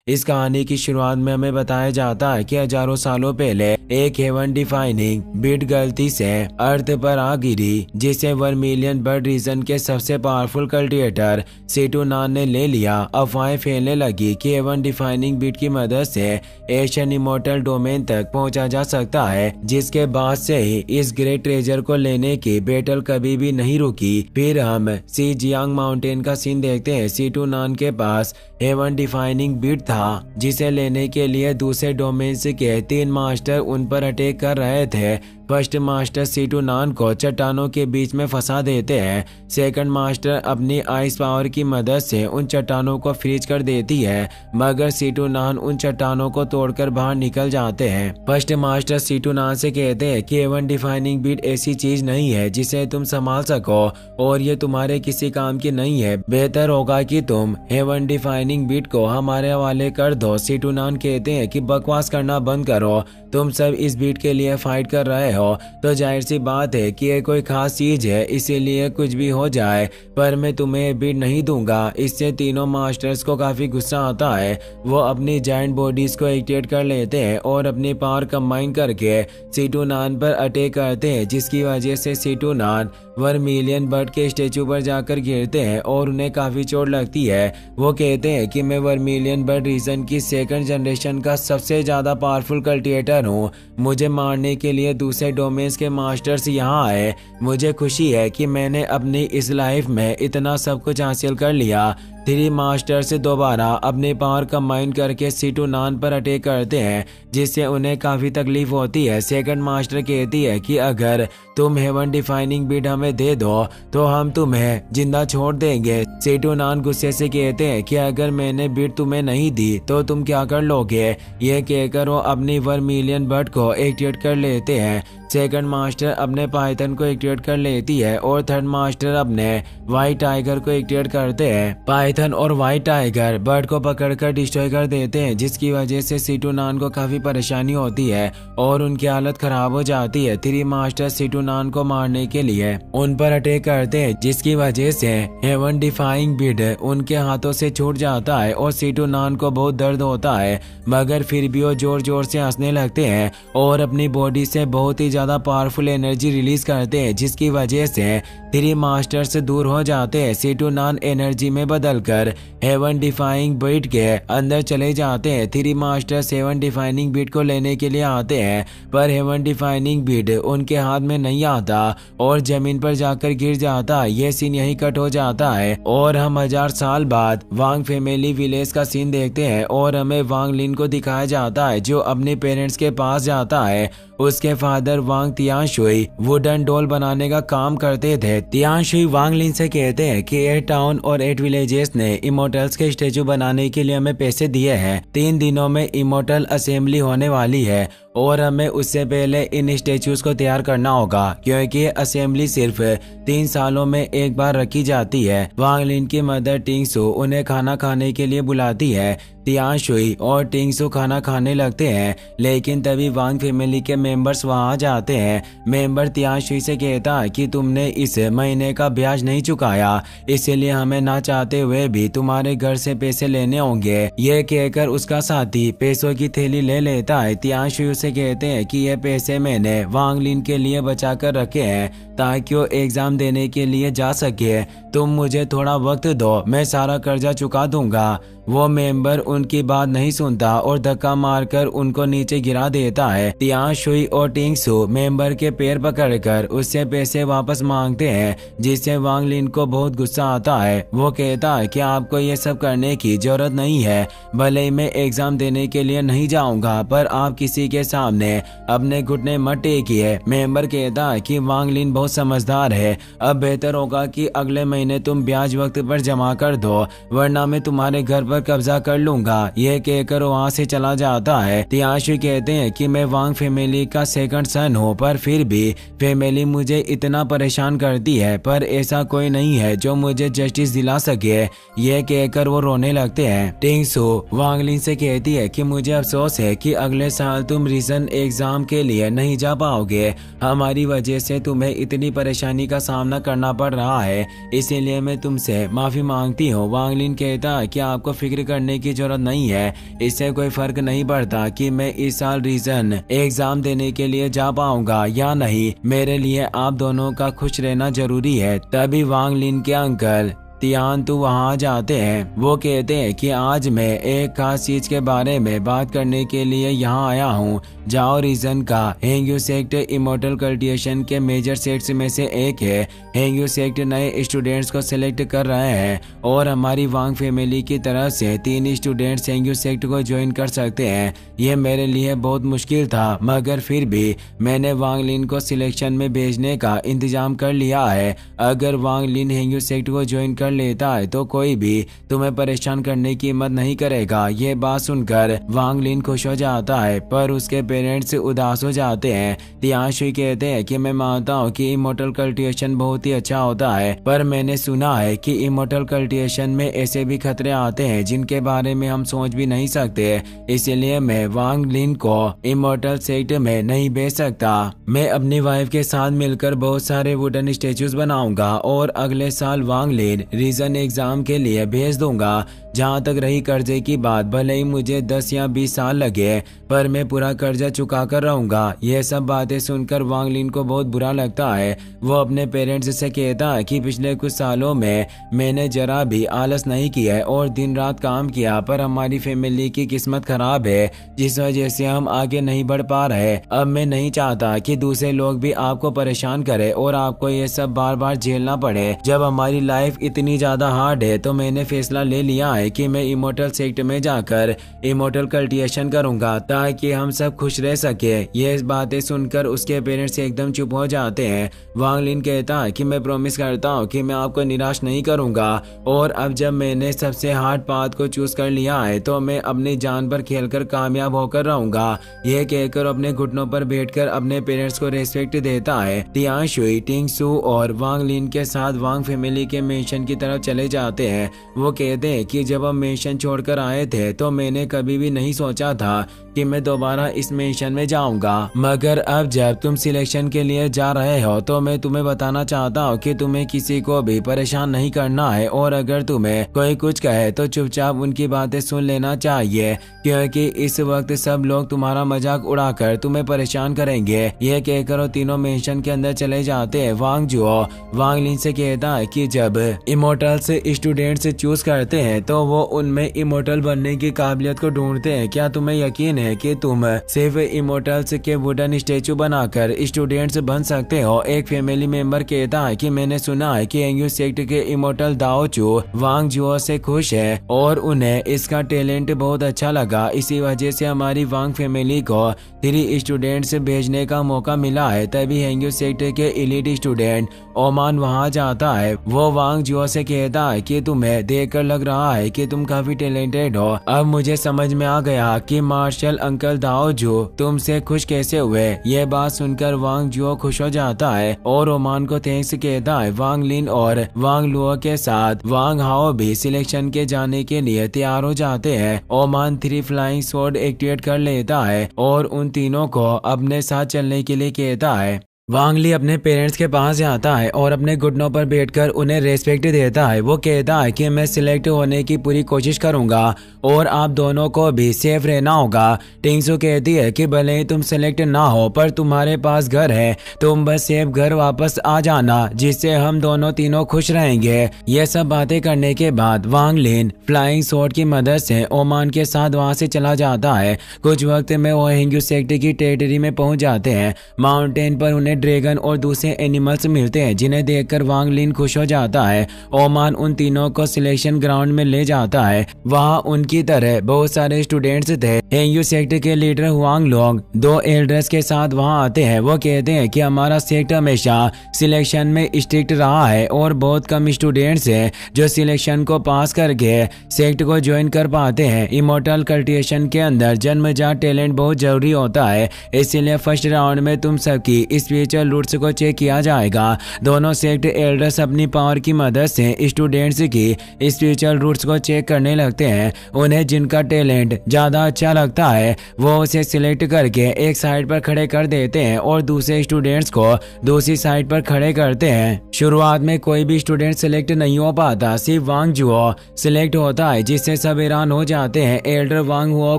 इस कहानी की शुरुआत में हमें बताया जाता है कि हजारों सालों पहले एक हेवन डिफाइनिंग बिट गलती से अर्थ पर आ गिरी, जिसे वर्मिलियन बर्ड रीजन के सबसे पावरफुल कल्टिवेटर C2 ने ले लिया। अफवाहें फैलने लगी कि हेवन डिफाइनिंग बिट की मदद से एशियन इमोर्टल डोमेन तक पहुंचा जा सकता है, जिसके बाद से ही इस ग्रेट ट्रेजर को लेने की बैटल कभी भी नहीं रुकी। फिर हम सीजियांग माउंटेन का सीन देखते हैं। C2 के पास हेवन डिफाइनिंग बिट था, जिसे लेने के लिए दूसरे डोमेन्स के 3 मास्टर उन पर अटैक कर रहे थे। फर्स्ट मास्टर C2 को चट्टानों के बीच में फंसा देते हैं। सेकंड मास्टर अपनी आइस पावर की मदद से उन चट्टानों को फ्रीज कर देती है, मगर C2 उन चट्टानों को तोड़कर बाहर निकल जाते हैं। फर्स्ट मास्टर C2 से कहते हैं कि हेवन डिफाइनिंग बिट ऐसी चीज नहीं है जिसे तुम संभाल सको, और ये तुम्हारे किसी काम की नहीं है। बेहतर होगा कि तुम हेवन डिफाइनिंग बिट को हमारे हवाले कर दो। C2 कहते हैं कि बकवास करना बंद करो, तुम सब इस बिट के लिए फाइट कर रहे हो, तो जाहिर सी बात है कि ये कोई खास चीज है, इसीलिए कुछ भी हो जाए, पर मैं तुम्हें बिट नहीं दूंगा। इससे तीनों मास्टर्स को काफी गुस्सा आता है। वो अपनी जायंट बॉडीज को एक्टिवेट कर लेते हैं और अपनी पावर कंबाइन करके C2 पर अटैक करते हैं, जिसकी वजह से C2 वर्मिलियन बर्ड के स्टेचू पर जाकर गिरते हैं और उन्हें काफी चोट लगती है। वो कहते हैं कि मैं वर्मिलियन बर्ड रीजन की 2nd जनरेशन का सबसे ज्यादा पावरफुल कल्टिवेटर हूँ। मुझे मारने के लिए दूसरे डोमेन्स के मास्टर्स यहाँ आए। मुझे खुशी है कि मैंने अपनी इस लाइफ में इतना सब कुछ हासिल कर लिया। 3 मास्टर से दोबारा अपने पावर कंबाइन करके C2 पर अटैक करते हैं, जिससे उन्हें काफी तकलीफ होती है। सेकंड मास्टर कहती है कि अगर तुम हेवन डिफाइनिंग बिट हमें दे दो तो हम तुम्हें जिंदा छोड़ देंगे। C2 गुस्से से कहते हैं कि अगर मैंने बिट तुम्हें नहीं दी तो तुम क्या कर लोगे। ये कहकर वो अपनी वर्मिलियन बर्ड को एक्टिवेट कर लेते हैं। सेकंड मास्टर अपने पाइथन को एक्टिवेट कर लेती है और थर्ड मास्टर अपने व्हाइट टाइगर को एक्टिवेट करते हैं। पाइथन और व्हाइट टाइगर बर्ड को पकड़कर डिस्ट्रॉय कर देते हैं, जिसकी वजह से C2 को काफी परेशानी होती है और उनकी हालत खराब हो जाती है। 3 मास्टर C2 को मारने के लिए उन पर अटैक करते हैं, जिसकी वजह से हेवन डिफाइंग बिट उनके हाथों से छूट जाता है और C2 को बहुत दर्द होता है, मगर फिर भी वो जोर जोर से हंसने लगते हैं और अपनी बॉडी से बहुत ही ज्यादा पावरफुल एनर्जी रिलीज करते हैं, जिसकी वजह से 3 मास्टर से दूर हो जाते हैं। C2 एनर्जी में बदलकर हेवन डिफाइनिंग बिट के अंदर चले जाते हैं। 3 मास्टर हेवन डिफाइनिंग बिट को लेने के लिए आते हैं, पर हेवन डिफाइनिंग बिट उनके हाथ में नहीं आता और जमीन पर जाकर गिर जाता है। ये सीन यही कट हो जाता है और हम 1000 साल बाद वांग फैमिली विलेज का सीन देखते हैं और हमें वांग लिन को दिखाया जाता है, जो अपने पेरेंट्स के पास जाता है। उसके फादर वांग तियांशुई वुडन डॉल बनाने का काम करते थे। तियांशुई वांग लिन से कहते हैं कि 8 टाउन और 8 विलेजेस ने इमोर्टल्स के स्टेचू बनाने के लिए हमें पैसे दिए हैं। 3 दिनों में इमोर्टल असेंबली होने वाली है और हमें उससे पहले इन स्टेचूज को तैयार करना होगा, क्योंकि असेंबली सिर्फ 3 सालों में एक बार रखी जाती है। वांग लिन की मदर टिंगसू उन्हें खाना खाने के लिए बुलाती है। तियांशुई और टिंगसू खाना खाने लगते हैं, लेकिन तभी वांग फैमिली के मेंबर्स वहां जाते हैं। मेंबर तियांशुई से कहता है कि तुमने इस महीने का ब्याज नहीं चुकाया, इसलिए हमें ना चाहते हुए भी तुम्हारे घर से पैसे लेने होंगे। ये कहकर उसका साथी पैसों की थैली ले लेता है। तियांशुई उसे कहते हैं कि ये पैसे मैंने वांग लिन के लिए बचा कर रखे हैं ताकि वो एग्जाम देने के लिए जा सके। तुम मुझे थोड़ा वक्त दो, मैं सारा कर्जा चुका दूंगा। वो मेंबर उनकी बात नहीं सुनता और धक्का मारकर उनको नीचे गिरा देता है। तियांशुई और टिंगसू मेंबर के पैर पकड़कर उससे पैसे वापस मांगते हैं, जिससे वांग लिन को बहुत गुस्सा आता है। वो कहता है कि आपको ये सब करने की जरूरत नहीं है, भले ही मैं एग्जाम देने के लिए नहीं जाऊंगा, पर आप किसी के सामने अपने घुटने मत टेकिए। मेंबर कहता है कि वांग लिन बहुत समझदार है, अब बेहतर होगा कि अगले महीने तुम ब्याज वक्त पर जमा कर दो, वरना मैं तुम्हारे घर पर कब्जा कर लूंगा। यह कहकर वहाँ से चला जाता है। तियांशुई कहते हैं कि मैं वांग फैमिली का 2nd सन हूँ, पर फिर भी फैमिली मुझे इतना परेशान करती है, पर ऐसा कोई नहीं है जो मुझे जस्टिस दिला सके। यह कहकर वो रोने लगते हैं। टिंगसू वांग लिन से कहती है कि मुझे अफसोस है कि अगले साल तुम रीजन एग्जाम के लिए नहीं जा पाओगे। हमारी वजह से तुम्हें इतनी परेशानी का सामना करना पड़ रहा है, इसीलिए मैं तुमसे माफी मांगती हूँ। वांग लिन कहता है कि आपको फिक्र करने की जरूरत नहीं है। इससे कोई फर्क नहीं पड़ता कि मैं इस साल रीजन एग्जाम देने के लिए जा पाऊंगा या नहीं। मेरे लिए आप दोनों का खुश रहना जरूरी है। तभी वांग लिन के अंकल तियान तू वहाँ जाते हैं। वो कहते हैं कि आज मैं एक खास चीज के बारे में बात करने के लिए यहाँ आया हूँ। जाओ रीजन का हेंग्यू सेक्ट इमोर्टल कल्टिवेशन के मेजर सेक्ट्स में से एक है। हेंग्यू सेक्ट नए स्टूडेंट्स को सिलेक्ट कर रहे हैं और हमारी वांग फैमिली की तरफ से 3 स्टूडेंट्स हेंग्यू सेक्ट को ज्वाइन कर सकते हैं। ये मेरे लिए बहुत मुश्किल था, मगर फिर भी मैंने वांग लिन को सिलेक्शन में भेजने का इंतजाम कर लिया है। अगर वांग लिन हेंग्यू सेक्ट को ज्वाइन कर लेता है तो कोई भी तुम्हें परेशान करने की हिम्मत नहीं करेगा। ये बात सुनकर वांग लिन खुश हो जाता है, पर उसके पेरेंट्स उदास हो जाते हैं। तियाशुई कहते हैं कि मैं मानता हूँ कि इमोर्टल कल्टिवेशन बहुत ही अच्छा होता है, पर मैंने सुना है कि इमोर्टल कल्टिवेशन में ऐसे भी खतरे आते हैं जिनके बारे में हम सोच भी नहीं सकते। इसलिए मैं वांग लिन को इमोर्टल सेक्ट में नहीं भेज सकता। मैं अपनी वाइफ के साथ मिलकर बहुत सारे वुडन स्टेचूज बनाऊंगा और अगले साल वांग लिन रीजन एग्जाम के लिए भेज दूंगा। जहाँ तक रही कर्जे की बात, भले ही मुझे 10 या 20 साल लगे, पर मैं पूरा कर्जा चुका कर रहूंगा। यह सब बातें सुनकर वांग लिन को बहुत बुरा लगता है। वो अपने पेरेंट्स से कहता है कि पिछले कुछ सालों में मैंने जरा भी आलस नहीं किया है और दिन रात काम किया, पर हमारी फैमिली की किस्मत खराब है जिस वजह से हम आगे नहीं बढ़ पा रहे। अब मैं नहीं चाहता कि दूसरे लोग भी आपको परेशान करे और आपको ये सब बार बार झेलना पड़े। जब हमारी लाइफ इतनी ज्यादा हार्ड है तो मैंने फैसला ले लिया है कि मैं इमोर्टल सेक्ट में जाकर इमोर्टल कल्टिवेशन करूंगा ताकि हम सब खुश रह सके। ये बातें सुनकर उसके पेरेंट्स एकदम चुप हो जाते हैं। वांग लिन कहता है कि मैं प्रॉमिस करता हूँ कि मैं आपको निराश नहीं करूंगा और अब जब मैंने सबसे हार्ड पाथ को चूज कर लिया है तो मैं अपनी जान पर खेलकर कामयाब होकर रहूंगा। यह कहकर अपने घुटनों पर बैठकर अपने पेरेंट्स को रेस्पेक्ट देता है। तियाशुई, टिंगसू और वांग लिन के साथ वांग फैमिली के मेंशन की तरफ चले जाते हैं। वो कहते हैं कि जब हम मेंशन छोड़कर आए थे तो मैंने कभी भी नहीं सोचा था कि मैं दोबारा इस मेंशन में जाऊंगा, मगर अब जब तुम सिलेक्शन के लिए जा रहे हो तो मैं तुम्हें बताना चाहता हूँ कि तुम्हें किसी को भी परेशान नहीं करना है और अगर तुम्हें कोई कुछ कहे तो चुपचाप उनकी बातें सुन लेना चाहिए, क्योंकि इस वक्त सब लोग तुम्हारा मजाक उड़ाकर तुम्हें परेशान करेंगे। यह कहकर वो तीनों मेंशन के अंदर चले जाते हैं। वांग जुओ वांग लिन से कहता है कि जब इमोर्टल से स्टूडेंट्स चूज करते हैं तो वो उनमें इमोर्टल बनने की काबिलियत को ढूंढते हैं। क्या तुम्हें यकीन है कि तुम सिर्फ इमोर्टल्स के वुडन स्टेचू बनाकर स्टूडेंट्स बन सकते हो? एक फैमिली मेंबर कहता है कि मैंने सुना है कि हेंग्यू सेक्ट के इमोर्टल दाओ चू वांग जुओ से खुश है और उन्हें इसका टैलेंट बहुत अच्छा लगा। इसी वजह से हमारी वांग फैमिली को 3 स्टूडेंट्स भेजने का मौका मिला है। तभी हेंग्यू सेक्ट के एलिट स्टूडेंट ओमान वहां जाता है। वो वांग जुओ से कहता है कि तुम्हें देखकर लग रहा है कि तुम काफी टैलेंटेड हो। अब मुझे समझ में आ गया कि मार्शल अंकल दाओ जू तुमसे खुश कैसे हुए। यह बात सुनकर वांग जुओ खुश हो जाता है और ओमान को थैंक्स कहता है। वांग लिन और वांग लुओ के साथ वांग हाओ भी सिलेक्शन के जाने के लिए तैयार हो जाते हैं। ओमान 3 फ्लाइंग स्वॉर्ड एक्टिवेट कर लेता है और उन तीनों को अपने साथ चलने के लिए कहता है। वांग ली अपने पेरेंट्स के पास जाता है और अपने घुटनों पर बैठकर उन्हें रेस्पेक्ट देता है। वो कहता है कि मैं सिलेक्ट होने की पूरी कोशिश करूंगा और आप दोनों को भी सेफ रहना होगा। टिंगसू कहती है कि भले ही तुम सिलेक्ट ना हो पर तुम्हारे पास घर है, तुम बस सेफ घर वापस आ जाना जिससे हम दोनों तीनों खुश रहेंगे। ये सब बातें करने के बाद वांग लिन फ्लाइंग स्वॉर्ड की मदद से ओमान के साथ वहाँ से चला जाता है। कुछ वक्त में वो हेंग्यू सेक्ट की टेरिटरी में पहुंच जाते हैं। माउंटेन पर उन्हें ड्रैगन और दूसरे एनिमल्स मिलते हैं जिन्हें देखकर वांग लिन खुश हो जाता है। ओमान उन तीनों को सिलेक्शन ग्राउंड में ले जाता है। वहाँ उनकी तरह बहुत सारे स्टूडेंट्स थे। हेंग्यू सेक्ट के लीडर हुआंग लोग 2 एल्डर्स के साथ वहाँ आते हैं। वो कहते हैं कि हमारा सेक्ट हमेशा सिलेक्शन में स्ट्रिक्ट रहा है और बहुत कम स्टूडेंट्स हैं जो सिलेक्शन को पास करके सेक्ट को ज्वाइन कर पाते हैं। इमोर्टल कल्टिवेशन के अंदर जन्मजात टैलेंट बहुत जरूरी होता है, इसलिए फर्स्ट राउंड में तुम सबकी स्पीच स्पिरिचुअल रूट्स को चेक किया जाएगा। दोनों सेक्ट एल्डर्स अपनी पावर की मदद से स्टूडेंट्स की स्पिरिचुअल रूट्स को चेक करने लगते हैं। उन्हें जिनका टैलेंट ज्यादा अच्छा लगता है वो उसे सिलेक्ट करके एक साइड पर खड़े कर देते हैं और दूसरे स्टूडेंट्स को दूसरी साइड पर खड़े करते हैं। शुरुआत में कोई भी स्टूडेंट सिलेक्ट नहीं हो पाता, सिर्फ वांग जुओ सिलेक्ट होता है, जिससे सब हैरान हो जाते हैं। एल्डर वांग हुओ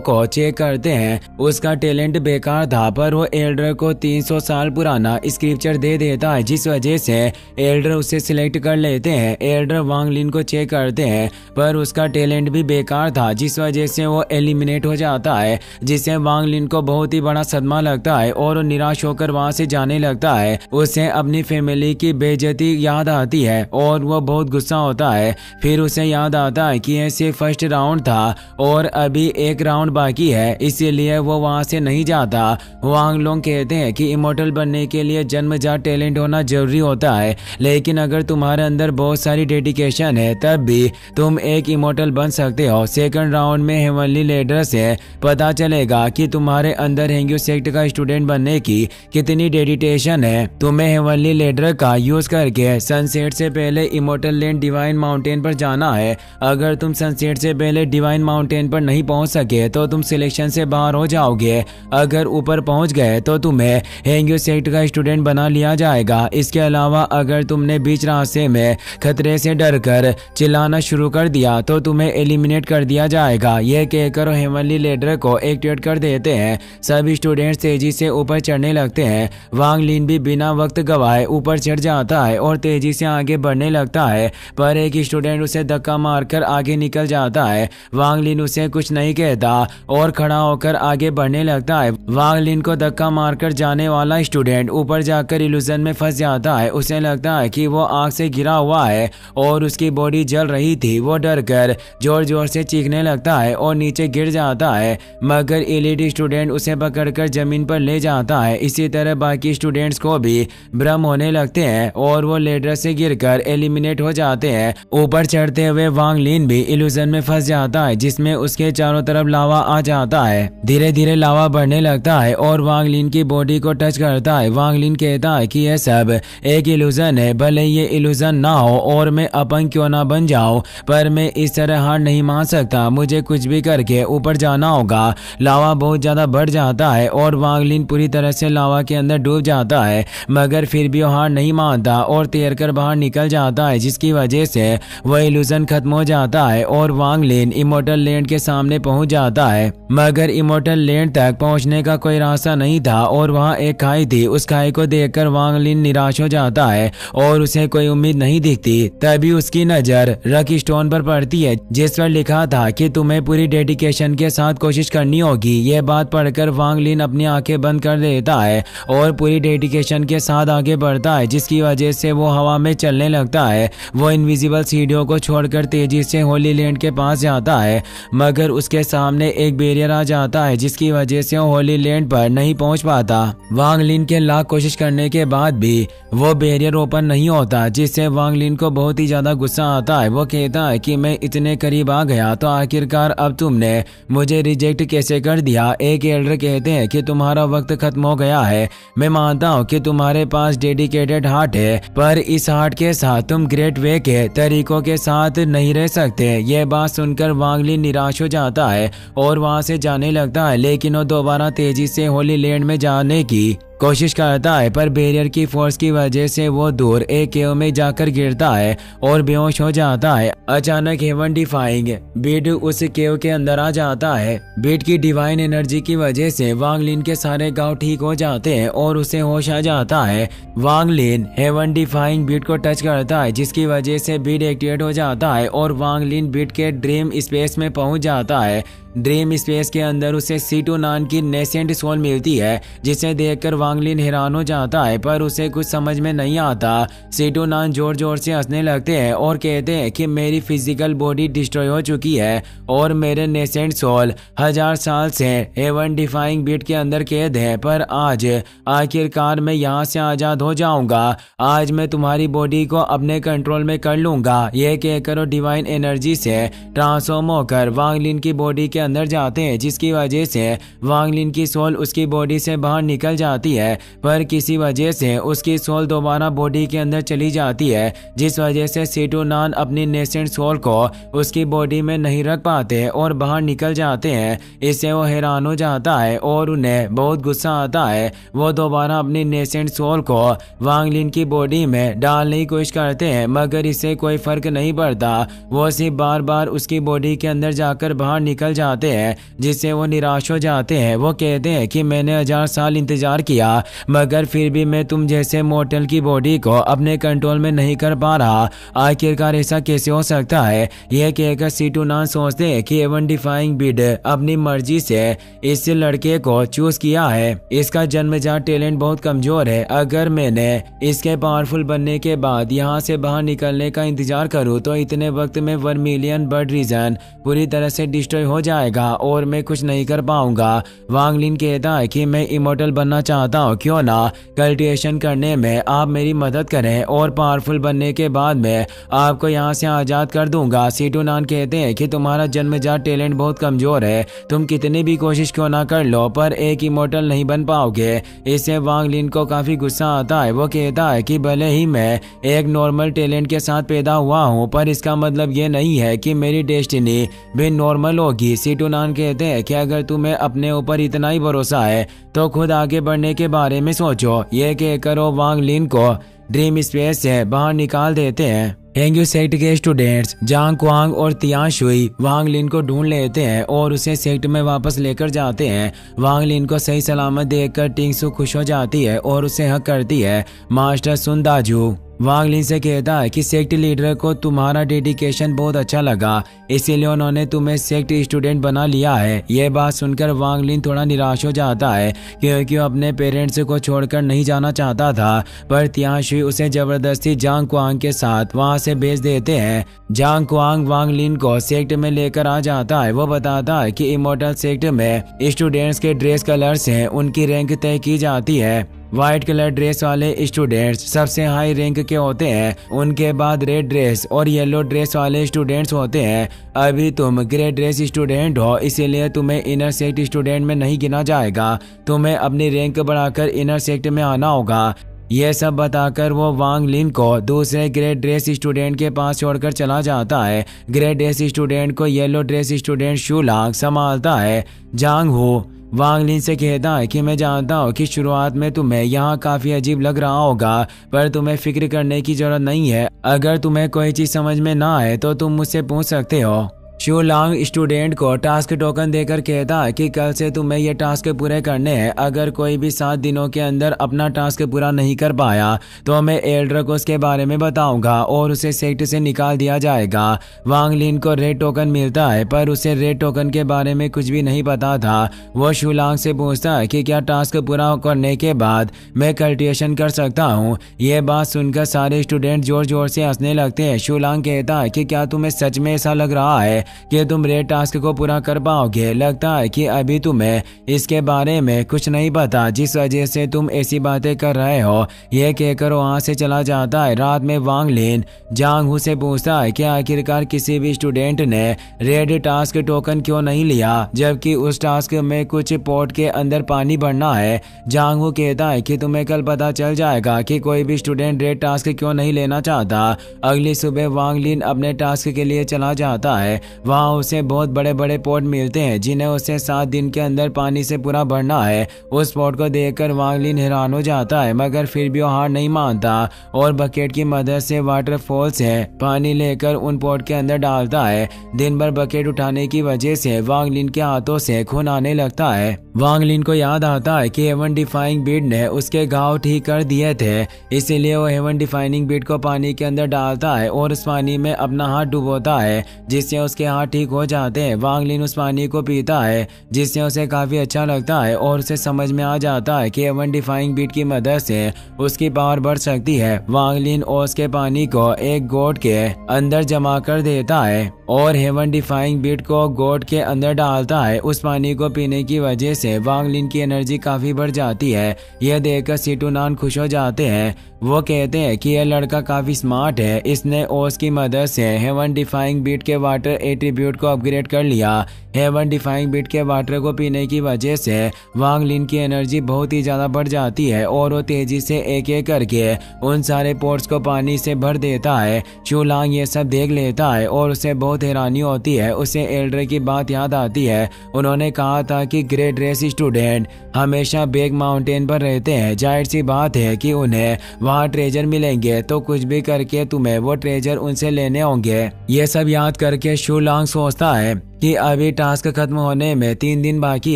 को चेक करते हैं, उसका टैलेंट बेकार था, पर वो एल्डर को 300 साल पुराना स्क्रिप्चर दे देता है, जिस वजह से एल्डर उसे सिलेक्ट कर लेते हैं। एल्डर वांग लिन को चेक करते हैं, पर उसका टैलेंट भी बेकार था, जिस वजह से वो एलिमिनेट हो जाता है, जिससे वांग लिन को बहुत ही बड़ा सदमा लगता है और वो निराश होकर वहां से जाने लगता है। उसे अपनी फैमिली की बेइज्जती याद आती है और वो बहुत गुस्सा होता है। फिर उसे याद आता है कि ये सिर्फ फर्स्ट राउंड था और अभी एक राउंड बाकी है, इसीलिए वो वहां से नहीं जाता। वांग लोंग कहते हैं कि इमोर्टल बनने के लिए जन्मजात टैलेंट होना जरूरी होता है, लेकिन अगर तुम्हारे अंदर बहुत सारी डेडिकेशन है तब भी तुम एक इमोर्टल बन सकते हो। सेकंड राउंड में हेवनली लीडर से पता चलेगा कि तुम्हारे अंदर हेंग्यू सेक्ट का स्टूडेंट बनने की कितनी डेडिकेशन है। तुम्हें हेवनली लीडर का यूज करके सनसेट से पहले इमोर्टल लैंड डिवाइन माउंटेन पर जाना है। अगर तुम सनसेट से पहले डिवाइन माउंटेन पर नहीं पहुंच सके तो तुम सिलेक्शन से बाहर हो जाओगे। अगर ऊपर पहुंच गए तो तुम्हें हेंग्यू सेक्ट का स्टूडेंट बना लिया जाएगा। इसके अलावा अगर तुमने बीच रास्ते में खतरे से डरकर चिल्लाना शुरू कर दिया तो तुम्हें एलिमिनेट कर दिया जाएगा। यह कहकर हेवनली लीडर को एक्टिवेट कर देते हैं। सभी स्टूडेंट्स तेजी से ऊपर चढ़ने लगते हैं। वांग लिन भी बिना वक्त गवाए ऊपर चढ़ जाता है और तेजी से आगे बढ़ने लगता है, पर एक स्टूडेंट उसे धक्का मारकर आगे निकल जाता है। वांग लिन उसे कुछ नहीं कहता और खड़ा होकर आगे बढ़ने लगता है। वांग लिन को धक्का मारकर जाने वाला स्टूडेंट ऊपर जाकर इल्यूजन में फंस जाता है। उसे लगता है कि वो आग से घिरा हुआ है और उसकी बॉडी जल रही थी। वो डरकर जोर जोर से चीखने लगता है और नीचे गिर जाता है, मगर एलईडी स्टूडेंट उसे पकड़कर जमीन पर ले जाता है। इसी तरह बाकी स्टूडेंट्स को भी भ्रम होने लगते हैं और वो लेडर से गिरकर एलिमिनेट हो जाते हैं। ऊपर चढ़ते हुए वांग लिन भी इल्यूजन में फंस जाता है, जिसमें उसके चारों तरफ लावा आ जाता है। धीरे धीरे लावा बढ़ने लगता है और वांग लिन की बॉडी को टच करता है। वांग लिन कहता है कि यह सब एक इल्यूजन है, भले ये इल्यूजन ना हो और मैं अपंग क्यों ना बन जाऊं, पर मैं इस तरह हार नहीं मान सकता। मुझे कुछ भी करके ऊपर जाना होगा। लावा बहुत ज्यादा बढ़ जाता है और वांग लिन पूरी तरह से लावा के अंदर डूब जाता है, मगर फिर भी वो हार नहीं मानता और तैरकर बाहर निकल जाता है, जिसकी वजह से वह इल्यूजन खत्म हो जाता है और वांग लिन इमोर्टल लैंड के सामने पहुंच जाता है। मगर इमोर्टल लैंड तक पहुंचने का कोई रास्ता नहीं था और वहां एक खाई थी। उस खाई को देखकर वांग लिन निराश हो जाता है और उसे कोई उम्मीद नहीं दिखती। तभी उसकी नजर रकी स्टोन पर पड़ती है, जिस पर लिखा था कि तुम्हें पूरी डेडिकेशन के साथ कोशिश करनी होगी। यह बात पढ़कर वांग लिन अपनी आंखें बंद कर देता है और पूरी डेडिकेशन के साथ आगे बढ़ता है, जिसकी वजह से वो हवा में चलने लगता है। वो इनविजिबल सीढ़ियों को छोड़कर तेजी से होली लैंड के पास जाता है, मगर उसके सामने एक बैरियर आ जाता है, जिसकी वजह से वो होली लैंड पर नहीं पहुंच पाता। वांग लिन के लाख कोशिश करने के बाद भी वो बैरियर ओपन नहीं होता, जिससे वांग लिन को बहुत ही ज्यादा गुस्सा आता है। वो कहता है कि मैं इतने करीब आ गया तो आखिरकार अब तुमने मुझे रिजेक्ट कैसे कर दिया। एक एल्डर कहते हैं कि तुम्हारा वक्त खत्म हो गया है। मैं मानता हूँ कि तुम्हारे पास डेडिकेटेड हार्ट है, पर इस हार्ट के साथ तुम ग्रेट वे के तरीकों के साथ नहीं रह सकते। यह बात सुनकर वांग लिन निराश हो जाता है और वहां से जाने लगता है, लेकिन वो दोबारा तेजी से होली लैंड में जाने की कोशिश करता है, पर बैरियर की फोर्स की वजह से वो दूर एक केव में जाकर गिरता है और बेहोश हो जाता है। अचानक हेवन डिफाइंग बीट उस केव के अंदर आ जाता है। बीट की डिवाइन एनर्जी की वजह से वांग लिन के सारे घाव ठीक हो जाते हैं और उसे होश आ जाता है। वांग लिन हेवन डिफाइंग बीट को टच करता है, जिसकी वजह से बीट एक्टिवेट हो जाता है और वांग लिन बीट के ड्रीम स्पेस में पहुंच जाता है। ड्रीम स्पेस के अंदर उसे सीटू नान की नेसेंट सोल मिलती है, जिसे देखकर वांग लिन हैरान हो जाता है, पर उसे कुछ समझ में नहीं आता। सीटू नान जोर जोर से हंसने लगते हैं और कहते हैं कि मेरी फिजिकल बॉडी डिस्ट्रॉय हो चुकी है और मेरे नेसेंट सोल 1000 साल से हेवन डिफाइंग बीट के अंदर कैद है, पर आज आखिरकार मैं यहाँ से आजाद हो जाऊंगा। आज मैं तुम्हारी बॉडी को अपने कंट्रोल में कर लूंगा। यह कहकर डिवाइन एनर्जी से ट्रांसफॉर्म होकर वांग लिन की बॉडी के के अंदर जाते हैं, जिसकी वजह से वांग लिन की सोल उसकी बॉडी से बाहर निकल जाती है, पर किसी वजह से उसकी सोल दोबारा बॉडी के अंदर चली जाती है, जिस वजह से सीटू नान अपनी नेसेंट सोल को उसकी बॉडी में नहीं रख पाते और बाहर निकल जाते हैं। इससे वो हैरान हो जाता है और उन्हें बहुत गुस्सा आता है। वो दोबारा अपनी नेसेंट सोल को वांग लिन की बॉडी में डालने की कोशिश करते हैं, मगर इससे कोई फर्क नहीं पड़ता। वो सिर्फ बार बार उसकी बॉडी के अंदर जाकर बाहर निकल जाते हैं, जिससे वो निराश हो जाते हैं। वो कहते हैं कि मैंने 1000 साल इंतजार किया, मगर फिर भी मैं तुम जैसे मॉर्टल की बॉडी को अपने कंट्रोल में नहीं कर पा रहा। आखिरकार ऐसा कैसे हो सकता है? यह कहकर सीटू नान सोचते हैं कि एवन डिफाइंग बिड अपनी मर्जी से इस लड़के को चूज किया है। इसका जन्मजात टैलेंट बहुत कमजोर है। अगर मैंने इसके पावरफुल बनने के बाद यहाँ से बाहर निकलने का इंतजार करूँ तो इतने वक्त में 1 मिलियन बर्ड रीजन पूरी तरह से डिस्ट्रॉय हो जाएगा और मैं कुछ नहीं कर पाऊंगा। वांग लिन कहता है कि मैं इमोर्टल बनना चाहता हूँ, क्यों ना कल्टिवेशन करने में आप मेरी मदद करें और पावरफुल बनने के बाद मैं आपको यहाँ से आजाद कर दूंगा। सीटू नान कहते हैं कि तुम्हारा जन्मजात टैलेंट बहुत कमजोर है, तुम कितनी भी कोशिश क्यों ना कर लो पर एक इमोर्टल नहीं बन पाओगे। इससे वांग लिन को काफी गुस्सा आता है। वो कहता है कि भले ही मैं एक नॉर्मल टैलेंट के साथ पैदा हुआ हूँ, पर इसका मतलब ये नहीं है कि मेरी डेस्टिनी भी नॉर्मल होगी। सीटू नान कहते हैं कि अगर तुम्हें अपने ऊपर इतना ही भरोसा है तो खुद आगे बढ़ने के बारे में सोचो। ये कहकर वो वांग लिन को ड्रीम स्पेस से बाहर निकाल देते हैं। हेंग्यू सेक्ट के स्टूडेंट्स जांग क्वांग और तियान शुई वांग लिन को ढूंढ लेते हैं और उसे सेक्ट में वापस लेकर जाते हैं। वांग लिन को सही सलामत देखकर टिंगसू खुश हो जाती है और उसे हक करती है। मास्टर सुन दाजू वांग लिन से कहता है कि सेक्ट लीडर को तुम्हारा डेडिकेशन बहुत अच्छा लगा, इसीलिए उन्होंने तुम्हें सेक्ट स्टूडेंट बना लिया है। ये बात सुनकर वांग लिन थोड़ा निराश हो जाता है, क्योंकि वो अपने पेरेंट्स को छोड़कर नहीं जाना चाहता था, पर तियान शुई उसे जबरदस्ती जांग क्वांग के साथ वहां से भेज देते हैं। जांग क्वांग वांग लिन को सेक्ट में लेकर आ जाता है। वो बताता है कि इमोर्टल सेक्ट में स्टूडेंट्स के ड्रेस कलर से उनकी रैंक तय की जाती है। व्हाइट कलर ड्रेस वाले स्टूडेंट्स सबसे हाई रैंक के होते हैं, उनके बाद रेड ड्रेस और येलो ड्रेस वाले स्टूडेंट्स होते हैं। अभी तुम ग्रे ड्रेस स्टूडेंट हो, इसीलिए तुम्हें इनर सेक्ट स्टूडेंट में नहीं गिना जाएगा। तुम्हें अपनी रैंक बढ़ाकर इनर सेक्ट में आना होगा। यह सब बताकर वो वांग लिन को दूसरे ग्रे ड्रेस स्टूडेंट के पास छोड़कर चला जाता है। ग्रे ड्रेस स्टूडेंट को येलो ड्रेस स्टूडेंट शू लांग संभालता है। जांग हो वांग लिन से कहता है कि मैं जानता हूँ कि शुरुआत में तुम्हें यहाँ काफी अजीब लग रहा होगा, पर तुम्हें फिक्र करने की जरूरत नहीं है। अगर तुम्हें कोई चीज समझ में ना आए तो तुम मुझसे पूछ सकते हो। शू लांग स्टूडेंट को टास्क टोकन देकर कहता है कि कल से तुम्हें ये टास्क पूरे करने हैं। अगर कोई भी 7 दिनों के अंदर अपना टास्क पूरा नहीं कर पाया तो मैं एल्डर को उसके बारे में बताऊंगा और उसे सेक्ट से निकाल दिया जाएगा। वांग लिन को रेड टोकन मिलता है, पर उसे रेड टोकन के बारे में कुछ भी नहीं पता था। वो शू लांग से पूछता है कि क्या टास्क पूरा करने के बाद मैं कल्टिवेशन कर सकता हूँ। ये बात सुनकर सारे स्टूडेंट जोर जोर से हंसने लगते हैं। शू लांग कहता है कि क्या तुम्हें सच में ऐसा लग रहा है कि तुम रेड टास्क को पूरा कर पाओगे? लगता है कि अभी तुम्हें इसके बारे में कुछ नहीं पता, जिस वजह से तुम ऐसी बातें कर रहे हो। यह कहकर वहां से चला जाता है। रात में वांग लिन जांग हू से पूछता है कि आखिरकार किसी भी स्टूडेंट ने रेड टास्क टोकन क्यों नहीं लिया, जबकि उस टास्क में कुछ पॉट के अंदर पानी भरना है। जांग हू कहता है कि तुम्हें कल पता चल जाएगा कि कोई भी स्टूडेंट रेड टास्क क्यों नहीं लेना चाहता। अगली सुबह वांग लिन अपने टास्क के लिए चला जाता है। वहाँ उसे बहुत बड़े बड़े पॉट मिलते हैं, जिन्हें उसे 7 दिन के अंदर पानी से पूरा भरना है। उस पॉट को देखकर वांग लिन हैरान हो जाता है, मगर फिर भी वो हार नहीं मानता और बकेट की मदद से वाटरफॉल से पानी लेकर उन पॉट के अंदर डालता है। दिन भर बकेट उठाने की वजह से वांग लिन के हाथों से खून आने लगता है। वांग लिन को याद आता है कि हेवन डिफाइनिंग बीड ने उसके घाव ठीक कर दिए थे, इसीलिए वो हेवन डिफाइनिंग बीड को पानी के अंदर डालता है और उस पानी में अपना हाथ डुबोता है, जिससे उसके हाथ ठीक हो जाते हैं। वांग लिन उस पानी को पीता है, जिससे उसे काफी अच्छा लगता है और उसे समझ में आ जाता है कि हेवन डिफाइनिंग बीड की मदद से उसकी पावर बढ़ सकती है। वांग लिन और उसके पानी को एक गोट के अंदर जमा कर देता है और हेवन डिफाइंग बीट को गोट के अंदर डालता है। उस पानी को पीने की वजह से वांग लिन की एनर्जी काफी बढ़ जाती है। यह देखकर सीटू नान खुश हो जाते हैं। वो कहते हैं कि यह लड़का काफी स्मार्ट है, इसने ओस की मदद से हेवन डिफाइंग बीट के वाटर एट्रीब्यूट को अपग्रेड कर लिया। हेवन डिफाइंग बीट के वाटर को पीने की वजह से वांग लिन की एनर्जी बहुत ही ज्यादा बढ़ जाती है और वो तेजी से एक एक करके उन सारे पोर्ट्स को पानी से भर देता है। शूलांग ये सब देख लेता है और उसे बहुत हैरानी होती है। उसे एल्डर की बात याद आती है। उन्होंने कहा था कि ग्रेट रेस स्टूडेंट हमेशा बिग माउंटेन पर रहते हैं। जाहिर सी बात है कि उन्हें वहाँ ट्रेजर मिलेंगे, तो कुछ भी करके तुम्हें वो ट्रेजर उनसे लेने होंगे। ये सब याद करके शूलांग सोचता है कि अभी टास्क खत्म होने में 3 दिन बाकी